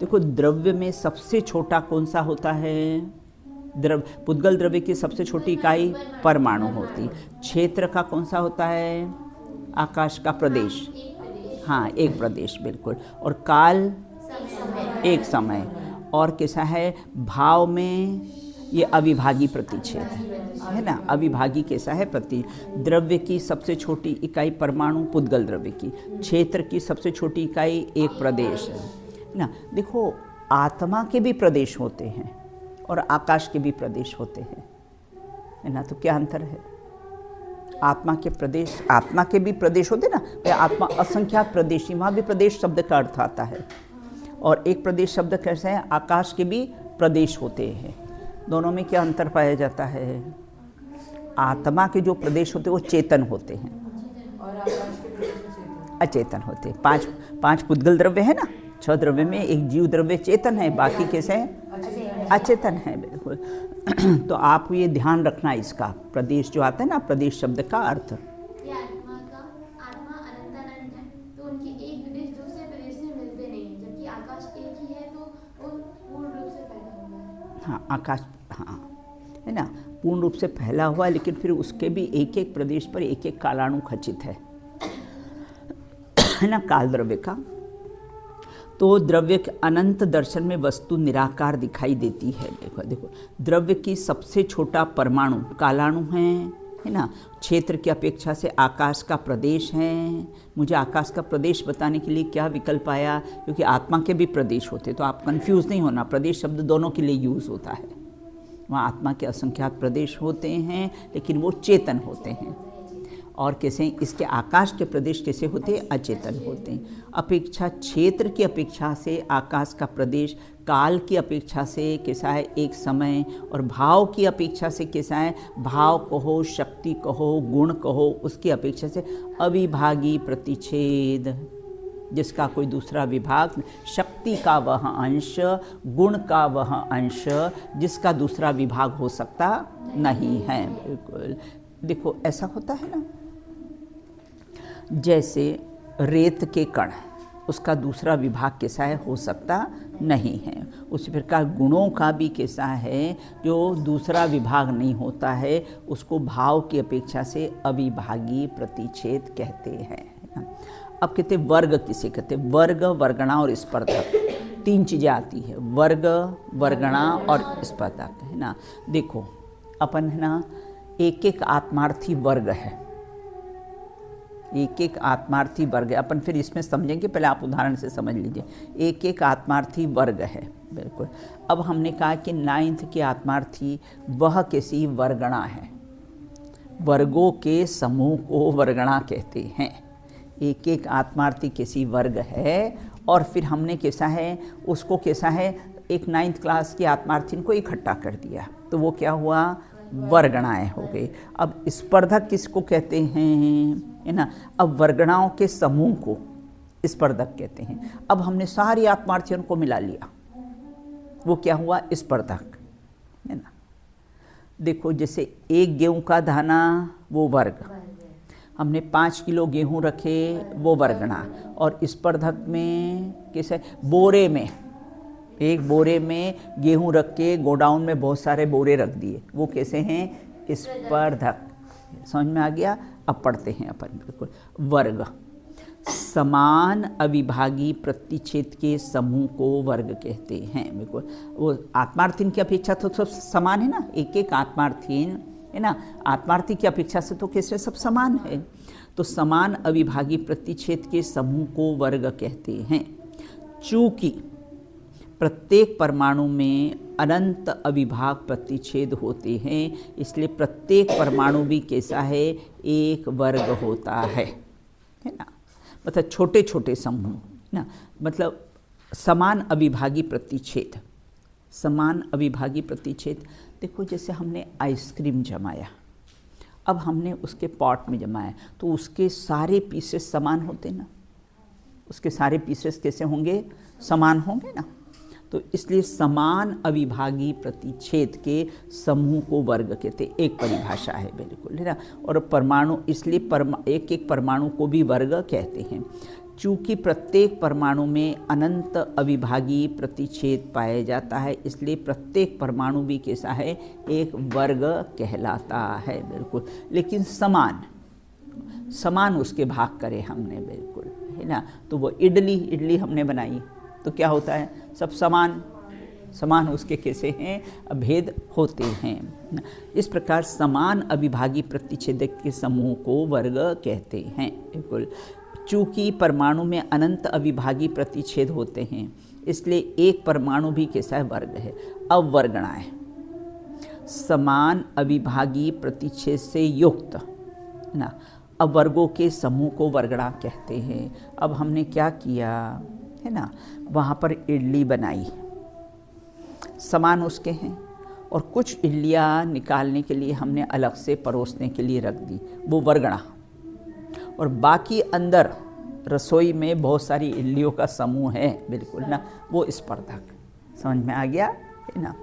देखो द्रव्य में सबसे छोटा कौन सा होता है? पुद्गल द्रव्य की सबसे छोटी इकाई परमाणु होती। क्षेत्र का कौन सा होता है? आकाश का प्रदेश, हाँ एक प्रदेश बिल्कुल। और काल एक समय। और कैसा है भाव में ये अविभागी प्रतिच्छेद है ना। अविभागी कैसा है द्रव्य की सबसे छोटी इकाई परमाणु पुद्गल द्रव्य की, क्षेत्र की सबसे छोटी इकाई एक प्रदेश है ना। देखो आत्मा के भी प्रदेश होते हैं और आकाश के भी प्रदेश होते हैं, है ना। तो क्या अंतर है? आत्मा के भी प्रदेश होते ना। आत्मा असंख्यात प्रदेशी, वहाँ भी प्रदेश शब्द का अर्थ आता है। और एक प्रदेश शब्द कैसा है? आकाश के भी प्रदेश होते हैं। दोनों में क्या अंतर पाया जाता है? आत्मा के जो प्रदेश होते हैं वो चेतन होते हैं और आकाश के प्रदेश अचेतन होते हैं। पांच पुद्गल द्रव्य है ना, 6 द्रव्य में एक जीव द्रव्य चेतन है, बाकी कैसे हैं? अचेतन है बिल्कुल। तो आप ये ध्यान रखना इसका, प्रदेश जो आता है ना, प्रदेश शब्द का अर्थ। आत्मा अनंत है, तो उनके एक प्रदेश दूसरे प्रदेश से मिलते नहीं, जबकि आकाश एक ही है तो वो पूर्ण रूप से फैला हुआ है। हाँ आकाश, हाँ है ना, पूर्ण रूप से फैला हुआ है, लेकिन फिर उसके भी एक एक प्रदेश पर एक एक कालाणु खचित है ना, काल द्रव्य का। तो द्रव्य के अनंत दर्शन में वस्तु निराकार दिखाई देती है। देखो द्रव्य की सबसे छोटा परमाणु कालाणु है ना। क्षेत्र की अपेक्षा से आकाश का प्रदेश है। मुझे आकाश का प्रदेश बताने के लिए क्या विकल्प आया? क्योंकि आत्मा के भी प्रदेश होते, तो आप कंफ्यूज नहीं होना, प्रदेश शब्द दोनों के लिए यूज़ होता है। वहाँ आत्मा के असंख्यात प्रदेश होते हैं, लेकिन वो चेतन होते हैं। और कैसे इसके आकाश के प्रदेश कैसे होते हैं? अचेतन होते हैं। अपेक्षा क्षेत्र की अपेक्षा से आकाश का प्रदेश काल की अपेक्षा से कैसा है? एक समय। और भाव की अपेक्षा से कैसा है? भाव कहो, शक्ति कहो, गुण कहो, उसकी अपेक्षा से अविभागी प्रतिच्छेद, जिसका कोई दूसरा विभाग, शक्ति का वह अंश, गुण का वह अंश जिसका दूसरा विभाग हो सकता नहीं है। बिल्कुल देखो ऐसा होता है ना, जैसे रेत के कण, उसका दूसरा विभाग कैसा है? हो सकता नहीं है। उसी प्रकार गुणों का भी कैसा है? जो दूसरा विभाग नहीं होता है, उसको भाव की अपेक्षा से अविभागी प्रतिच्छेद कहते हैं। अब कहते वर्ग किसे कहते? वर्ग, वर्गणा और स्पर्धक, 3 चीज़ें आती है, वर्ग, वर्गणा और स्पर्धक, है ना। देखो अपन है ना, एक एक आत्मार्थी वर्ग है, एक एक आत्मार्थी वर्ग है। अपन फिर इसमें समझेंगे, पहले आप उदाहरण से समझ लीजिए। एक एक आत्मार्थी वर्ग है बिल्कुल। अब हमने कहा कि 9th के आत्मार्थी वह कैसी वर्गणा है, वर्गों के समूह को वर्गणा कहते हैं। एक एक आत्मार्थी कैसी वर्ग है। और फिर हमने कैसा है उसको कैसा है, एक 9th क्लास की आत्मार्थी को इकट्ठा कर दिया, तो वो क्या हुआ? वर्गणाएं हो गई। अब स्पर्धक किसको कहते हैं? है ना। अब वर्गणाओं के समूह को स्पर्धक कहते हैं। अब हमने सारी आत्मार्थियों को मिला लिया, वो क्या हुआ? स्पर्धक, है ना। देखो जैसे 1 गेहूं का दाना वो वर्ग, हमने 5 किलो गेहूं रखे वो वर्गणा। और स्पर्धक में कैसे? बोरे में, एक बोरे में गेहूं रख के गोडाउन में बहुत सारे बोरे रख दिए, वो कैसे हैं? स्पर्धक। समझ में आ गया? अब पढ़ते हैं अपन बिल्कुल। वर्ग, समान अविभागी प्रतिच्छेद के समूह को वर्ग कहते हैं। बिल्कुल वो आत्मार्थीन की अपेक्षा तो सब समान है ना, एक एक आत्मार्थीन है ना, आत्मार्थी की अपेक्षा से तो कैसे सब समान है। तो समान अविभागी प्रतिच्छेद के समूह को वर्ग कहते हैं। चूंकि प्रत्येक परमाणु में अनंत अविभाग प्रतिच्छेद होते हैं, इसलिए प्रत्येक परमाणु भी कैसा है, एक वर्ग होता है ना। मतलब छोटे छोटे समूह ना, मतलब समान अविभागी प्रतिच्छेद। समान अविभागी प्रतिच्छेद, देखो जैसे हमने आइसक्रीम जमाया, अब हमने उसके पॉट में जमाया तो उसके सारे पीसेस समान होते ना, उसके सारे पीसेस कैसे होंगे, समान होंगे ना। तो इसलिए समान अविभागी प्रतिच्छेद के समूह को वर्ग कहते, एक परिभाषा है बिल्कुल, है ना। और परमाणु, इसलिए एक एक परमाणु को भी वर्ग कहते हैं। चूँकि प्रत्येक परमाणु में अनंत अविभागी प्रतिच्छेद पाया जाता है, इसलिए प्रत्येक परमाणु भी कैसा है, एक वर्ग कहलाता है बिल्कुल। लेकिन समान उसके भाग करे हमने बिल्कुल, है ना। तो वो इडली हमने बनाई तो क्या होता है, सब समान उसके कैसे हैं, भेद होते हैं। इस प्रकार समान अविभागी प्रतिच्छेदक के समूह को वर्ग कहते हैं बिल्कुल। चूँकि परमाणु में अनंत अविभागी प्रतिच्छेद होते हैं, इसलिए एक परमाणु भी कैसा है, वर्ग है। अवर्गणाएं, समान अविभागी प्रतिच्छेद से युक्त ना अवर्गों के समूह को वर्गणा कहते हैं। अब हमने क्या किया है ना, वहाँ पर इडली बनाई, समान उसके हैं, और कुछ इडलियाँ निकालने के लिए हमने अलग से परोसने के लिए रख दी, वो वर्गणा। और बाकी अंदर रसोई में बहुत सारी इडलियों का समूह है बिल्कुल ना, वो स्पर्धक। समझ में आ गया है ना।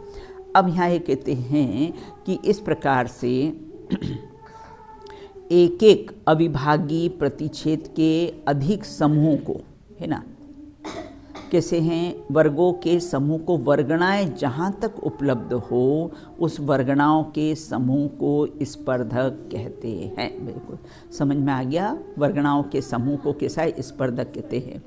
अब यहाँ ये कहते हैं कि इस प्रकार से एक एक अविभागी प्रतिच्छेद के अधिक समूह को, है ना, कैसे हैं, वर्गों के समूह को वर्गणाएं जहाँ तक उपलब्ध हो उस वर्गणाओं के समूह को स्पर्धक कहते हैं बिल्कुल। समझ में आ गया, वर्गणाओं के समूह को कैसा स्पर्धक कहते हैं।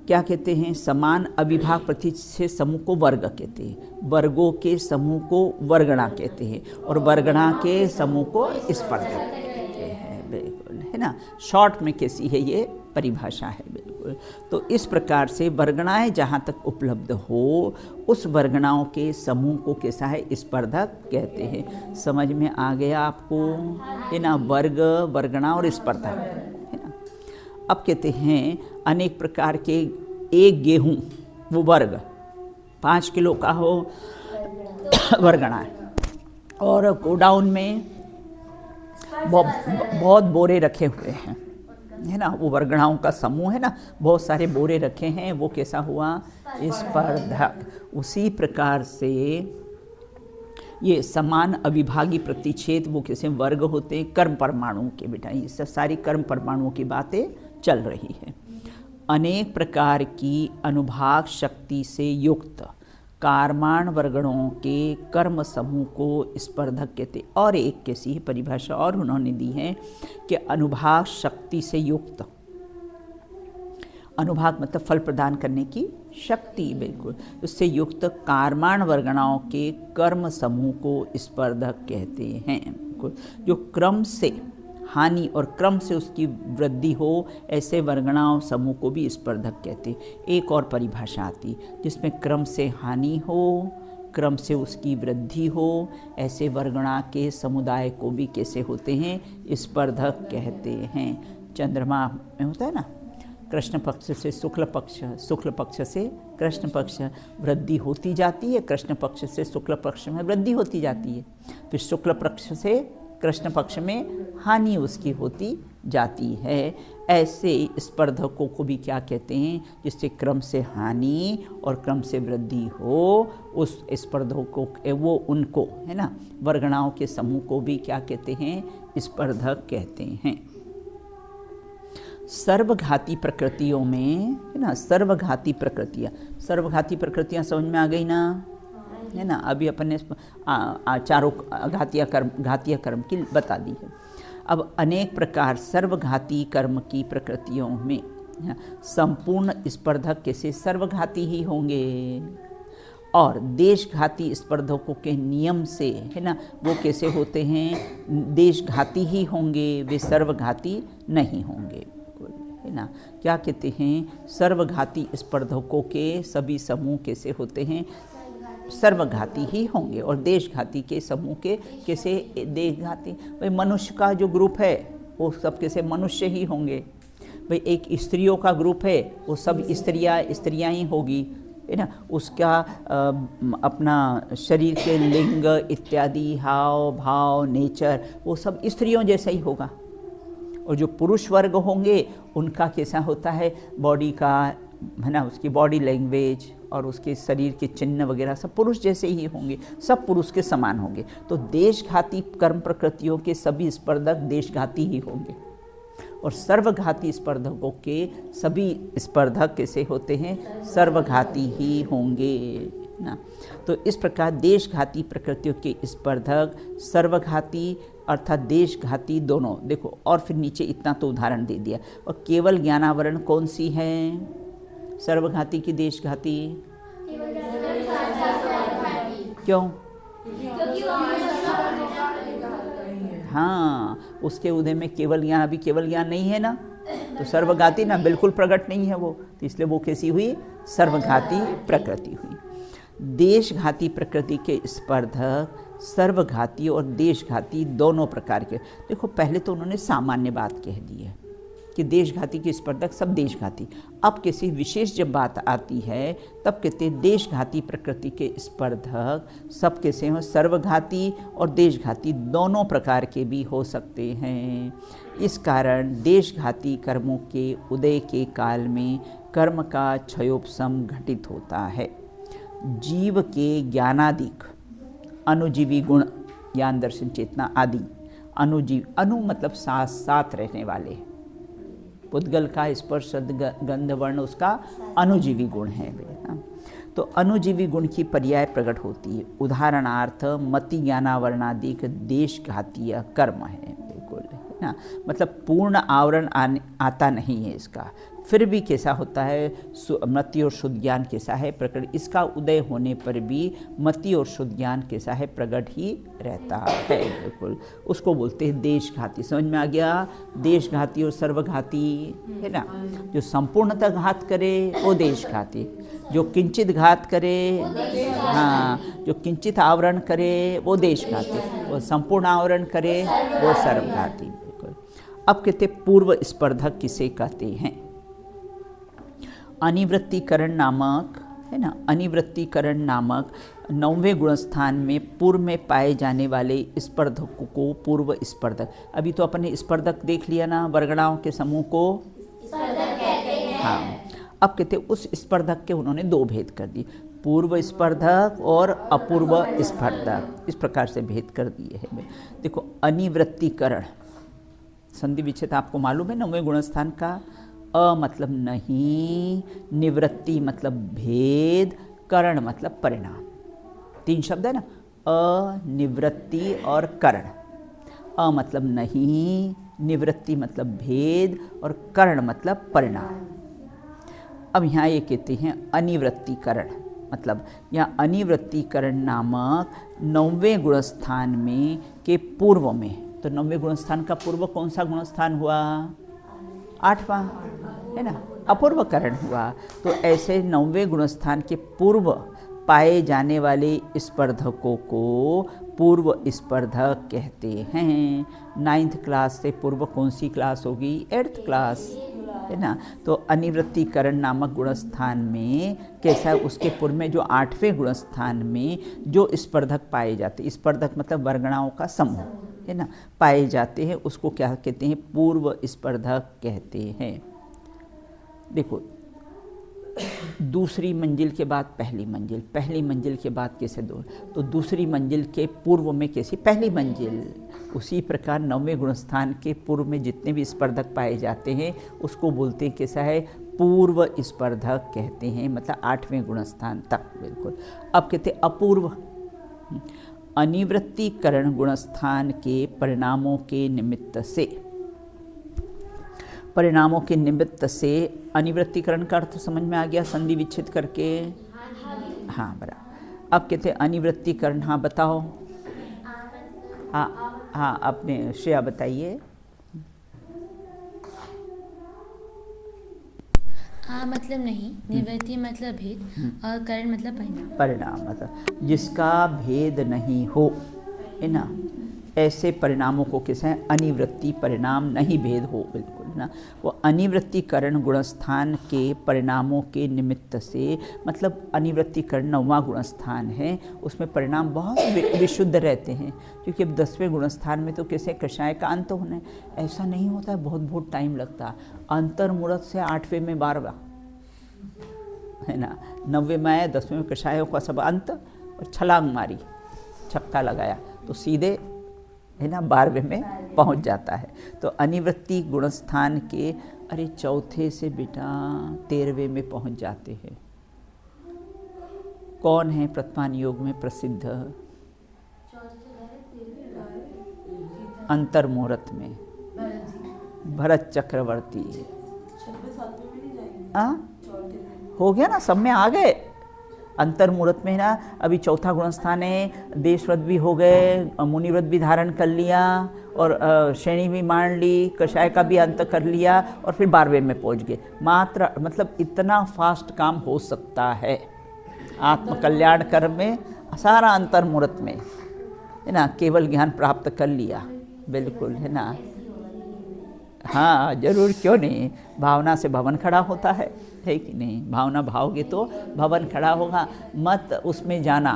क्या कहते हैं, समान अविभाग प्रतिच्छेद समूह को वर्ग कहते हैं, वर्गों के समूह को वर्गणा कहते हैं, और वर्गणा के समूह को स्पर्धक कहते हैं बिल्कुल, है ना। शॉर्ट में कैसी है ये परिभाषा है बिल्कुल। तो इस प्रकार से वर्गणाएं जहाँ तक उपलब्ध हो उस वर्गणाओं के समूह को कैसा है, स्पर्धक कहते हैं। समझ में आ गया आपको, है ना। वर्ग, वर्गणा और स्पर्धक, है ना। अब कहते हैं अनेक प्रकार के एक गेहूँ वो वर्ग 5 किलो का हो वर्गणा है, और गोडाउन में बहुत बोरे रखे हुए हैं, है ना, वो वर्गणाओं का समूह है ना, बहुत सारे बोरे रखे हैं, वो कैसा हुआ, स्पर्धक। उसी प्रकार से ये समान अविभागी प्रतिच्छेद वो कैसे वर्ग होते हैं, कर्म परमाणु के। बेटा ये सारी कर्म परमाणुओं की बातें चल रही है। अनेक प्रकार की अनुभाग शक्ति से युक्त कारमान वर्गणों के कर्म समूह को स्पर्धक कहते। और एक कैसी परिभाषा और उन्होंने दी है कि अनुभाग शक्ति से युक्त, अनुभाग मतलब फल प्रदान करने की शक्ति बिल्कुल, उससे युक्त कारमान वर्गणाओं के कर्म समूह को स्पर्धक कहते हैं। जो क्रम से हानि और क्रम से उसकी वृद्धि हो ऐसे वर्गणाओं समूह को भी स्पर्धक कहते हैं। एक और परिभाषा आती जिसमें क्रम से हानि हो, क्रम से उसकी वृद्धि हो, ऐसे वर्गणा के समुदाय को भी कैसे होते हैं, स्पर्धक कहते हैं। चंद्रमा में होता है ना, कृष्ण पक्ष से शुक्ल पक्ष, शुक्ल पक्ष से कृष्ण पक्ष, वृद्धि होती जाती है, कृष्ण पक्ष से शुक्ल पक्ष में वृद्धि होती जाती है, फिर शुक्ल पक्ष से कृष्ण पक्ष में हानि उसकी होती जाती है। ऐसे स्पर्धकों को भी क्या कहते हैं, जिससे क्रम से हानि और क्रम से वृद्धि हो, उस स्पर्धकों को, वो उनको, है ना, वर्गणाओं के समूह को भी क्या कहते हैं, स्पर्धक कहते हैं। सर्वघाती प्रकृतियों में, है ना, सर्वघाती प्रकृतियाँ समझ में आ गई ना, है ना। अभी अपन ने चारों घातीय कर्म की बता दी है। अब अनेक प्रकार सर्वघाती कर्म की प्रकृतियों में संपूर्ण स्पर्धक कैसे सर्वघाती ही होंगे, और देशघाती स्पर्धकों के नियम से, है ना, वो कैसे होते हैं, देशघाती ही होंगे, वे सर्वघाती नहीं होंगे, है ना। क्या कहते हैं, सर्वघाती स्पर्धकों के सभी समूह कैसे होते हैं, सर्वघाती ही होंगे। और देशघाती के समूह के कैसे, देशघाती भाई मनुष्य का जो ग्रुप है वो सब कैसे मनुष्य ही होंगे। भाई एक स्त्रियों का ग्रुप है वो सब स्त्रियाँ ही होगी, है ना। उसका अपना शरीर के लिंग इत्यादि, हाव भाव, नेचर, वो सब स्त्रियों जैसा ही होगा। और जो पुरुष वर्ग होंगे उनका कैसा होता है, बॉडी का, है ना, उसकी बॉडी लैंग्वेज और उसके शरीर के चिन्ह वगैरह सब पुरुष जैसे ही होंगे, सब पुरुष के समान होंगे। तो देशघाती कर्म प्रकृतियों के सभी स्पर्धक देशघाती ही होंगे, और सर्वघाती स्पर्धकों के सभी स्पर्धक कैसे होते हैं, सर्वघाती ही होंगे ना। तो इस प्रकार देशघाती प्रकृतियों के स्पर्धक सर्वघाती अर्थात देशघाती दोनों। देखो, और फिर नीचे इतना तो उदाहरण दे दिया। और केवल ज्ञानावरण कौन सी है, सर्वघाती की देशघाती? क्यों? हाँ, उसके उदय में केवल ज्ञान, अभी केवल ज्ञान नहीं है ना, तो सर्वघाती ना, बिल्कुल प्रकट नहीं है वो, तो इसलिए वो कैसी हुई, सर्वघाती प्रकृति हुई। देशघाती प्रकृति के स्पर्धक सर्वघाती और देशघाती दोनों प्रकार के। देखो, पहले तो उन्होंने सामान्य बात कह दी है कि देशघाती के स्पर्धक सब देशघाती। अब किसी विशेष जब बात आती है तब कहते हैं देशघाती प्रकृति के स्पर्धक सब कैसे हैं, सर्वघाती और देशघाती दोनों प्रकार के भी हो सकते हैं। इस कारण देशघाती कर्मों के उदय के काल में कर्म का क्षयोपशम घटित होता है। जीव के ज्ञानादिक अनुजीवी गुण, ज्ञान दर्शन चेतना आदि अनुजीव, अनु मतलब साथ साथ रहने वाले, पुद्गल का स्पर्श गंध वर्ण उसका अनुजीवी गुण है। तो अनुजीवी गुण की पर्याय प्रकट होती है। उदाहरणार्थ मति ज्ञानावरणादिक देशघातीय कर्म है, बिल्कुल, है ना। मतलब पूर्ण आवरण आता नहीं है इसका, फिर भी कैसा होता है, मति और शुद्ध ज्ञान कैसा है, प्रकट। इसका उदय होने पर भी मति और शुद्ध ज्ञान कैसा है, प्रकट ही रहता है, बिल्कुल। उसको बोलते हैं देशघाती। समझ में आ गया, देशघाती और सर्वघाती, है ना। जो संपूर्णतः घात करे वो देशघाती, जो किंचित घात करे, हाँ, जो किंचित आवरण करे वो देशघाती, वो संपूर्ण आवरण करे वो सर्वघाती, बिल्कुल। अब कहते पूर्व स्पर्धक किसे कहते हैं, अनिवृत्तिकरण नामक, है ना, अनिवृत्तिकरण नामक 9वें गुणस्थान में पूर्व में पाए जाने वाले स्पर्धकों को पूर्व स्पर्धक। अभी तो अपने स्पर्धक देख लिया ना, वर्गणाओं के समूह को स्पर्धक कहते हैं। हाँ, अब कहते उस स्पर्धक के उन्होंने दो भेद कर दिए, पूर्व स्पर्धक और अपूर्व स्पर्धक, इस प्रकार से भेद कर दिए हैं। देखो, अनिवृत्तिकरण संधि विच्छेद आपको मालूम है 9वें गुणस्थान का। अ मतलब नहीं, निवृत्ति मतलब भेद, करण मतलब परिणाम, तीन शब्द है ना, अनिवृत्ति और करण। अ मतलब नहीं, निवृत्ति मतलब भेद और करण मतलब परिणाम। अब यहाँ ये कहते हैं अनिवृत्तिकरण, मतलब यहाँ अनिवृत्तिकरण नामक 9वें गुणस्थान में के पूर्व में, तो 9वें गुणस्थान का पूर्व कौन सा गुणस्थान हुआ, 8वां, है ना, अपूर्वकरण हुआ। तो ऐसे 9वें गुणस्थान के पूर्व पाए जाने वाले स्पर्धकों को पूर्व स्पर्धक कहते हैं। 9th क्लास से पूर्व कौन सी क्लास होगी, 8th क्लास, है ना। तो अनिवृत्तिकरण नामक गुणस्थान में कैसा है, उसके पूर्व में जो 8वें गुणस्थान में जो स्पर्धक पाए जाते, स्पर्धक मतलब वर्गणाओं का समूह, है ना, पाए जाते हैं, उसको क्या कहते हैं, पूर्व स्पर्धक कहते हैं। देखो, दूसरी मंजिल के बाद पहली मंजिल, पहली मंजिल के बाद कैसे दो, तो दूसरी मंजिल के पूर्व में कैसी पहली मंजिल, उसी प्रकार 9वें गुणस्थान के पूर्व में जितने भी स्पर्धक पाए जाते हैं उसको बोलते हैं कैसा है, पूर्व स्पर्धक कहते हैं, मतलब 8वें गुणस्थान तक, बिल्कुल। अब कहते हैं अपूर्व। अनिवृत्तिकरण गुणस्थान के परिणामों के निमित्त से, परिणामों के निमित्त से, अनिवृत्तिकरण का अर्थ समझ में आ गया संधि विच्छेद करके, हाँ बराबर। अब कहते हैं अनिवृत्तिकरण, हाँ बताओ, हाँ आपने श्रेया बताइए। मतलब नहीं, निवृत्ति मतलब भेद और करण मतलब परिणाम। परिणाम मतलब जिसका भेद नहीं हो, है ना, ऐसे परिणामों को किसे हैं, अनिवृत्ति परिणाम, नहीं भेद हो बिल्कुल ना। वो अनिवृत्तिकरण गुणस्थान के परिणामों के निमित्त से, मतलब अनिवृत्तिकरण 9वां गुणस्थान है, उसमें परिणाम बहुत विशुद्ध रहते हैं, क्योंकि अब 10वें गुणस्थान में तो कैसे कषाय का अंत होना है, ऐसा नहीं होता है, बहुत बहुत टाइम लगता है। अंतर्मुहूर्त से 8वें में 12वां, है ना, 9वें में आया, 10वें में कषायों का सब अंत, और छलांग मारी, छक्का लगाया तो सीधे, है ना, 12वें में पहुंच जाता है। तो अनिवृत्ति गुणस्थान के अरे चौथे से बेटा 13वें में पहुंच जाते हैं। कौन है प्रथमान योग में प्रसिद्ध? अंतर्मुहूर्त में भरत चक्रवर्ती। हो गया ना, सब में आ गए। अंतर्मुहूर्त में ना अभी चौथा गुणस्थान है, देशव्रत भी हो गए, मुनिव्रत भी धारण कर लिया, और श्रेणी भी मान ली, कषाय का भी अंत कर लिया, और फिर 12वें में पहुंच गए। मात्र मतलब इतना फास्ट काम हो सकता है आत्मकल्याण कर्म में, सारा अंतर्मुहूर्त में, है ना, केवल ज्ञान प्राप्त कर लिया, बिल्कुल, है ना। हाँ जरूर, क्यों नहीं, भावना से भवन खड़ा होता है कि नहीं, भावना भाओगे तो भवन खड़ा होगा। मत उसमें जाना,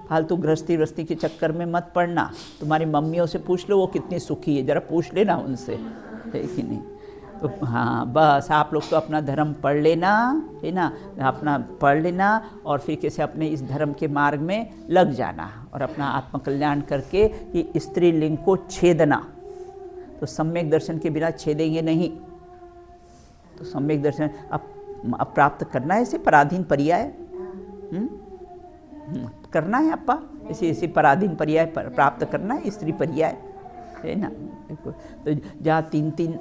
फालतू गृहस्थी के चक्कर में मत पड़ना। तुम्हारी मम्मियों से पूछ लो वो कितनी सुखी है, ज़रा पूछ लेना उनसे, है कि नहीं। तो हाँ बस आप लोग तो अपना धर्म पढ़ लेना, है ना, अपना पढ़ लेना, और फिर कैसे अपने इस धर्म के मार्ग में लग जाना, और अपना आत्मकल्याण करके ये स्त्री लिंग को छेदना। तो सम्यक दर्शन के बिना छेदेंगे नहीं, तो सम्यक दर्शन अब प्राप्त करना है, इसे पराधीन पर्याय करना है, अपा इसे पराधीन पर्याय प्राप्त करना है, स्त्री पर्याय, है ना। तो जहाँ 3-3,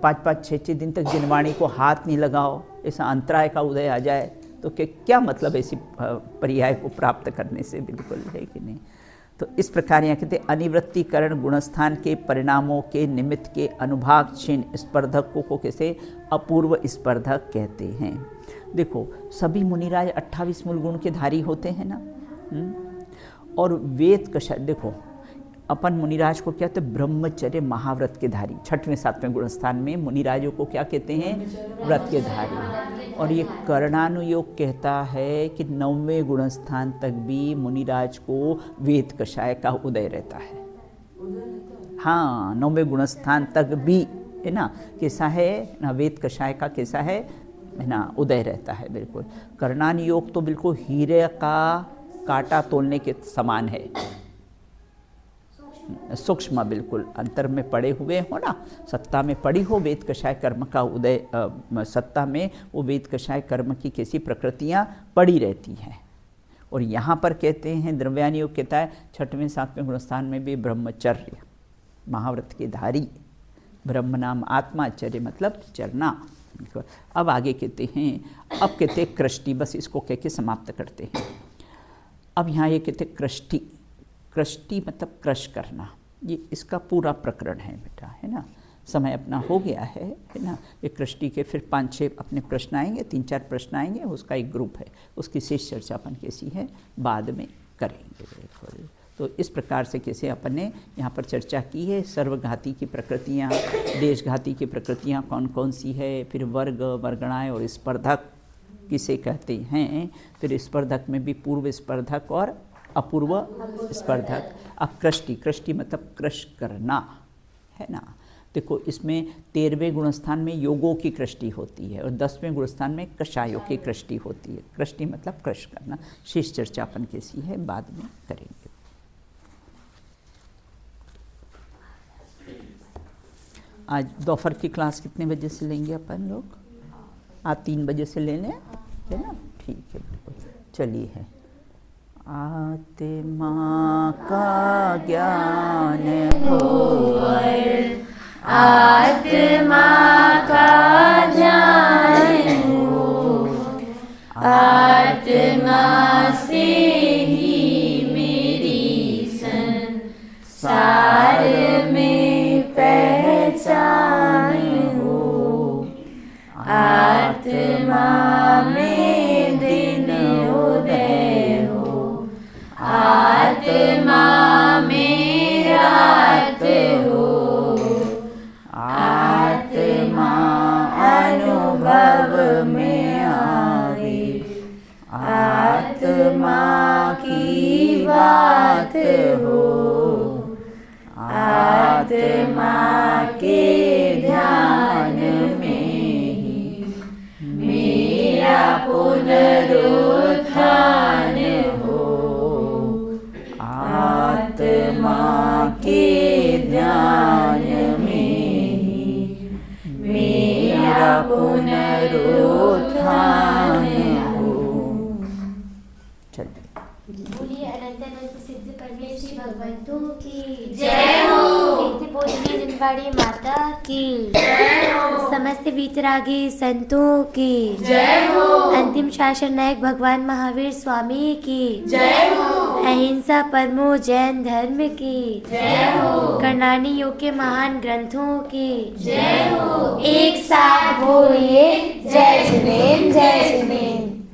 5-5, 6-6 दिन तक जिनवाणी को हाथ नहीं लगाओ, ऐसा अंतराय का उदय आ जाए, तो क्या मतलब ऐसी पर्याय को प्राप्त करने से, बिल्कुल, है कि नहीं। तो इस प्रकार यहाँ कहते अनिवृत्तिकरण गुणस्थान के परिणामों के निमित्त के अनुभाग क्षीण स्पर्धक को कैसे अपूर्व स्पर्धक कहते हैं। देखो सभी मुनिराज 28 मूल गुण के धारी होते हैं ना, और वेद कषाय, देखो अपन मुनिराज को क्या कहते हैं, ब्रह्मचर्य महाव्रत के धारी। 6वें 7वें गुणस्थान में मुनिराजों को क्या कहते हैं, व्रत के धारी। और ये कर्णानुयोग कहता है कि 9वें गुणस्थान तक भी मुनिराज को वेद कषाय का उदय रहता है। हाँ 9वें गुणस्थान तक भी, है ना, कैसा है ना, वेद कषाय का कैसा है ना, उदय रहता है, बिल्कुल। कर्णानुयोग तो बिल्कुल हीरे का कांटा तोलने के समान है, सूक्ष्म, बिल्कुल अंतर में पड़े हुए हो ना, सत्ता में पड़ी हो वेद कषाय कर्म का उदय, सत्ता में वो वेद कषाय कर्म की कैसी प्रकृतियाँ पड़ी रहती हैं। और यहाँ पर कहते हैं द्रव्यान योग कहता है 6वें 7वें गुणस्थान में भी ब्रह्मचर्य महाव्रत के धारी, ब्रह्म नाम आत्माचर्य मतलब चरना। अब आगे कहते हैं, अब कहते हैं कृष्टि, बस इसको कह के समाप्त करते हैं। अब यहाँ ये कहते कृष्टि, कृष्टि मतलब क्रश करना, ये इसका पूरा प्रकरण है बेटा, है ना। समय अपना हो गया है ना। ये कृष्टि के फिर 5-6 अपने प्रश्न आएंगे, 3-4 प्रश्न आएंगे, उसका एक ग्रुप है, उसकी शेष चर्चा अपन कैसी है बाद में करेंगे। तो इस प्रकार से कैसे अपन ने यहाँ पर चर्चा की है, सर्वघाती की प्रकृतियाँ, देशघाती की प्रकृतियाँ कौन कौन सी है, फिर वर्ग, वर्गणाएँ और स्पर्धक किसे कहते हैं, फिर स्पर्धक में भी पूर्व स्पर्धक और अपूर्व स्पर्धक। अब कृष्टि, कृष्टि मतलब क्रश करना, है ना। देखो इसमें 13वें गुणस्थान में योगों की कृष्टि होती है और 10वें गुणस्थान में कषायों की कृष्टि होती है। कृष्टि मतलब क्रश करना। शेष चर्चा अपन कैसी है बाद में करेंगे। आज दोपहर की क्लास कितने बजे से लेंगे अपन लोग? आज 3 बजे से ले लें, है ना, ठीक है, चलिए है। आत्मा का ज्ञान हो, आत्मा का ज्ञान हो, आत्मा से ही मेरी संसार में पहचान हो, आत्मा में दिन उदय हो, आत्मा में रात हो, आत्मा अनुभव में आवे, आत्मा की बात हो, आत्मा के ध्यान में ही मेरा पुनरुत्थान हो, आत्मा के ध्यान में ही मेरा पुनरुत्थान हो। चलिए बोलिए अनंत अनंत सिद्ध परमेश्वरी भगवंतों की जय हो। नित्य पूजनीय जिनवाड़ी माता की जय हो। समस्त वीतरागी संतों की जय हो। अंतिम शासन नायक भगवान महावीर स्वामी की जय हो। अहिंसा परमो जैन धर्म की जय हो। कर्णानी योग के महान ग्रंथों की जय हो। एक साथ बोलिए जय जिनेन्द्र जय जिनेन्द्र।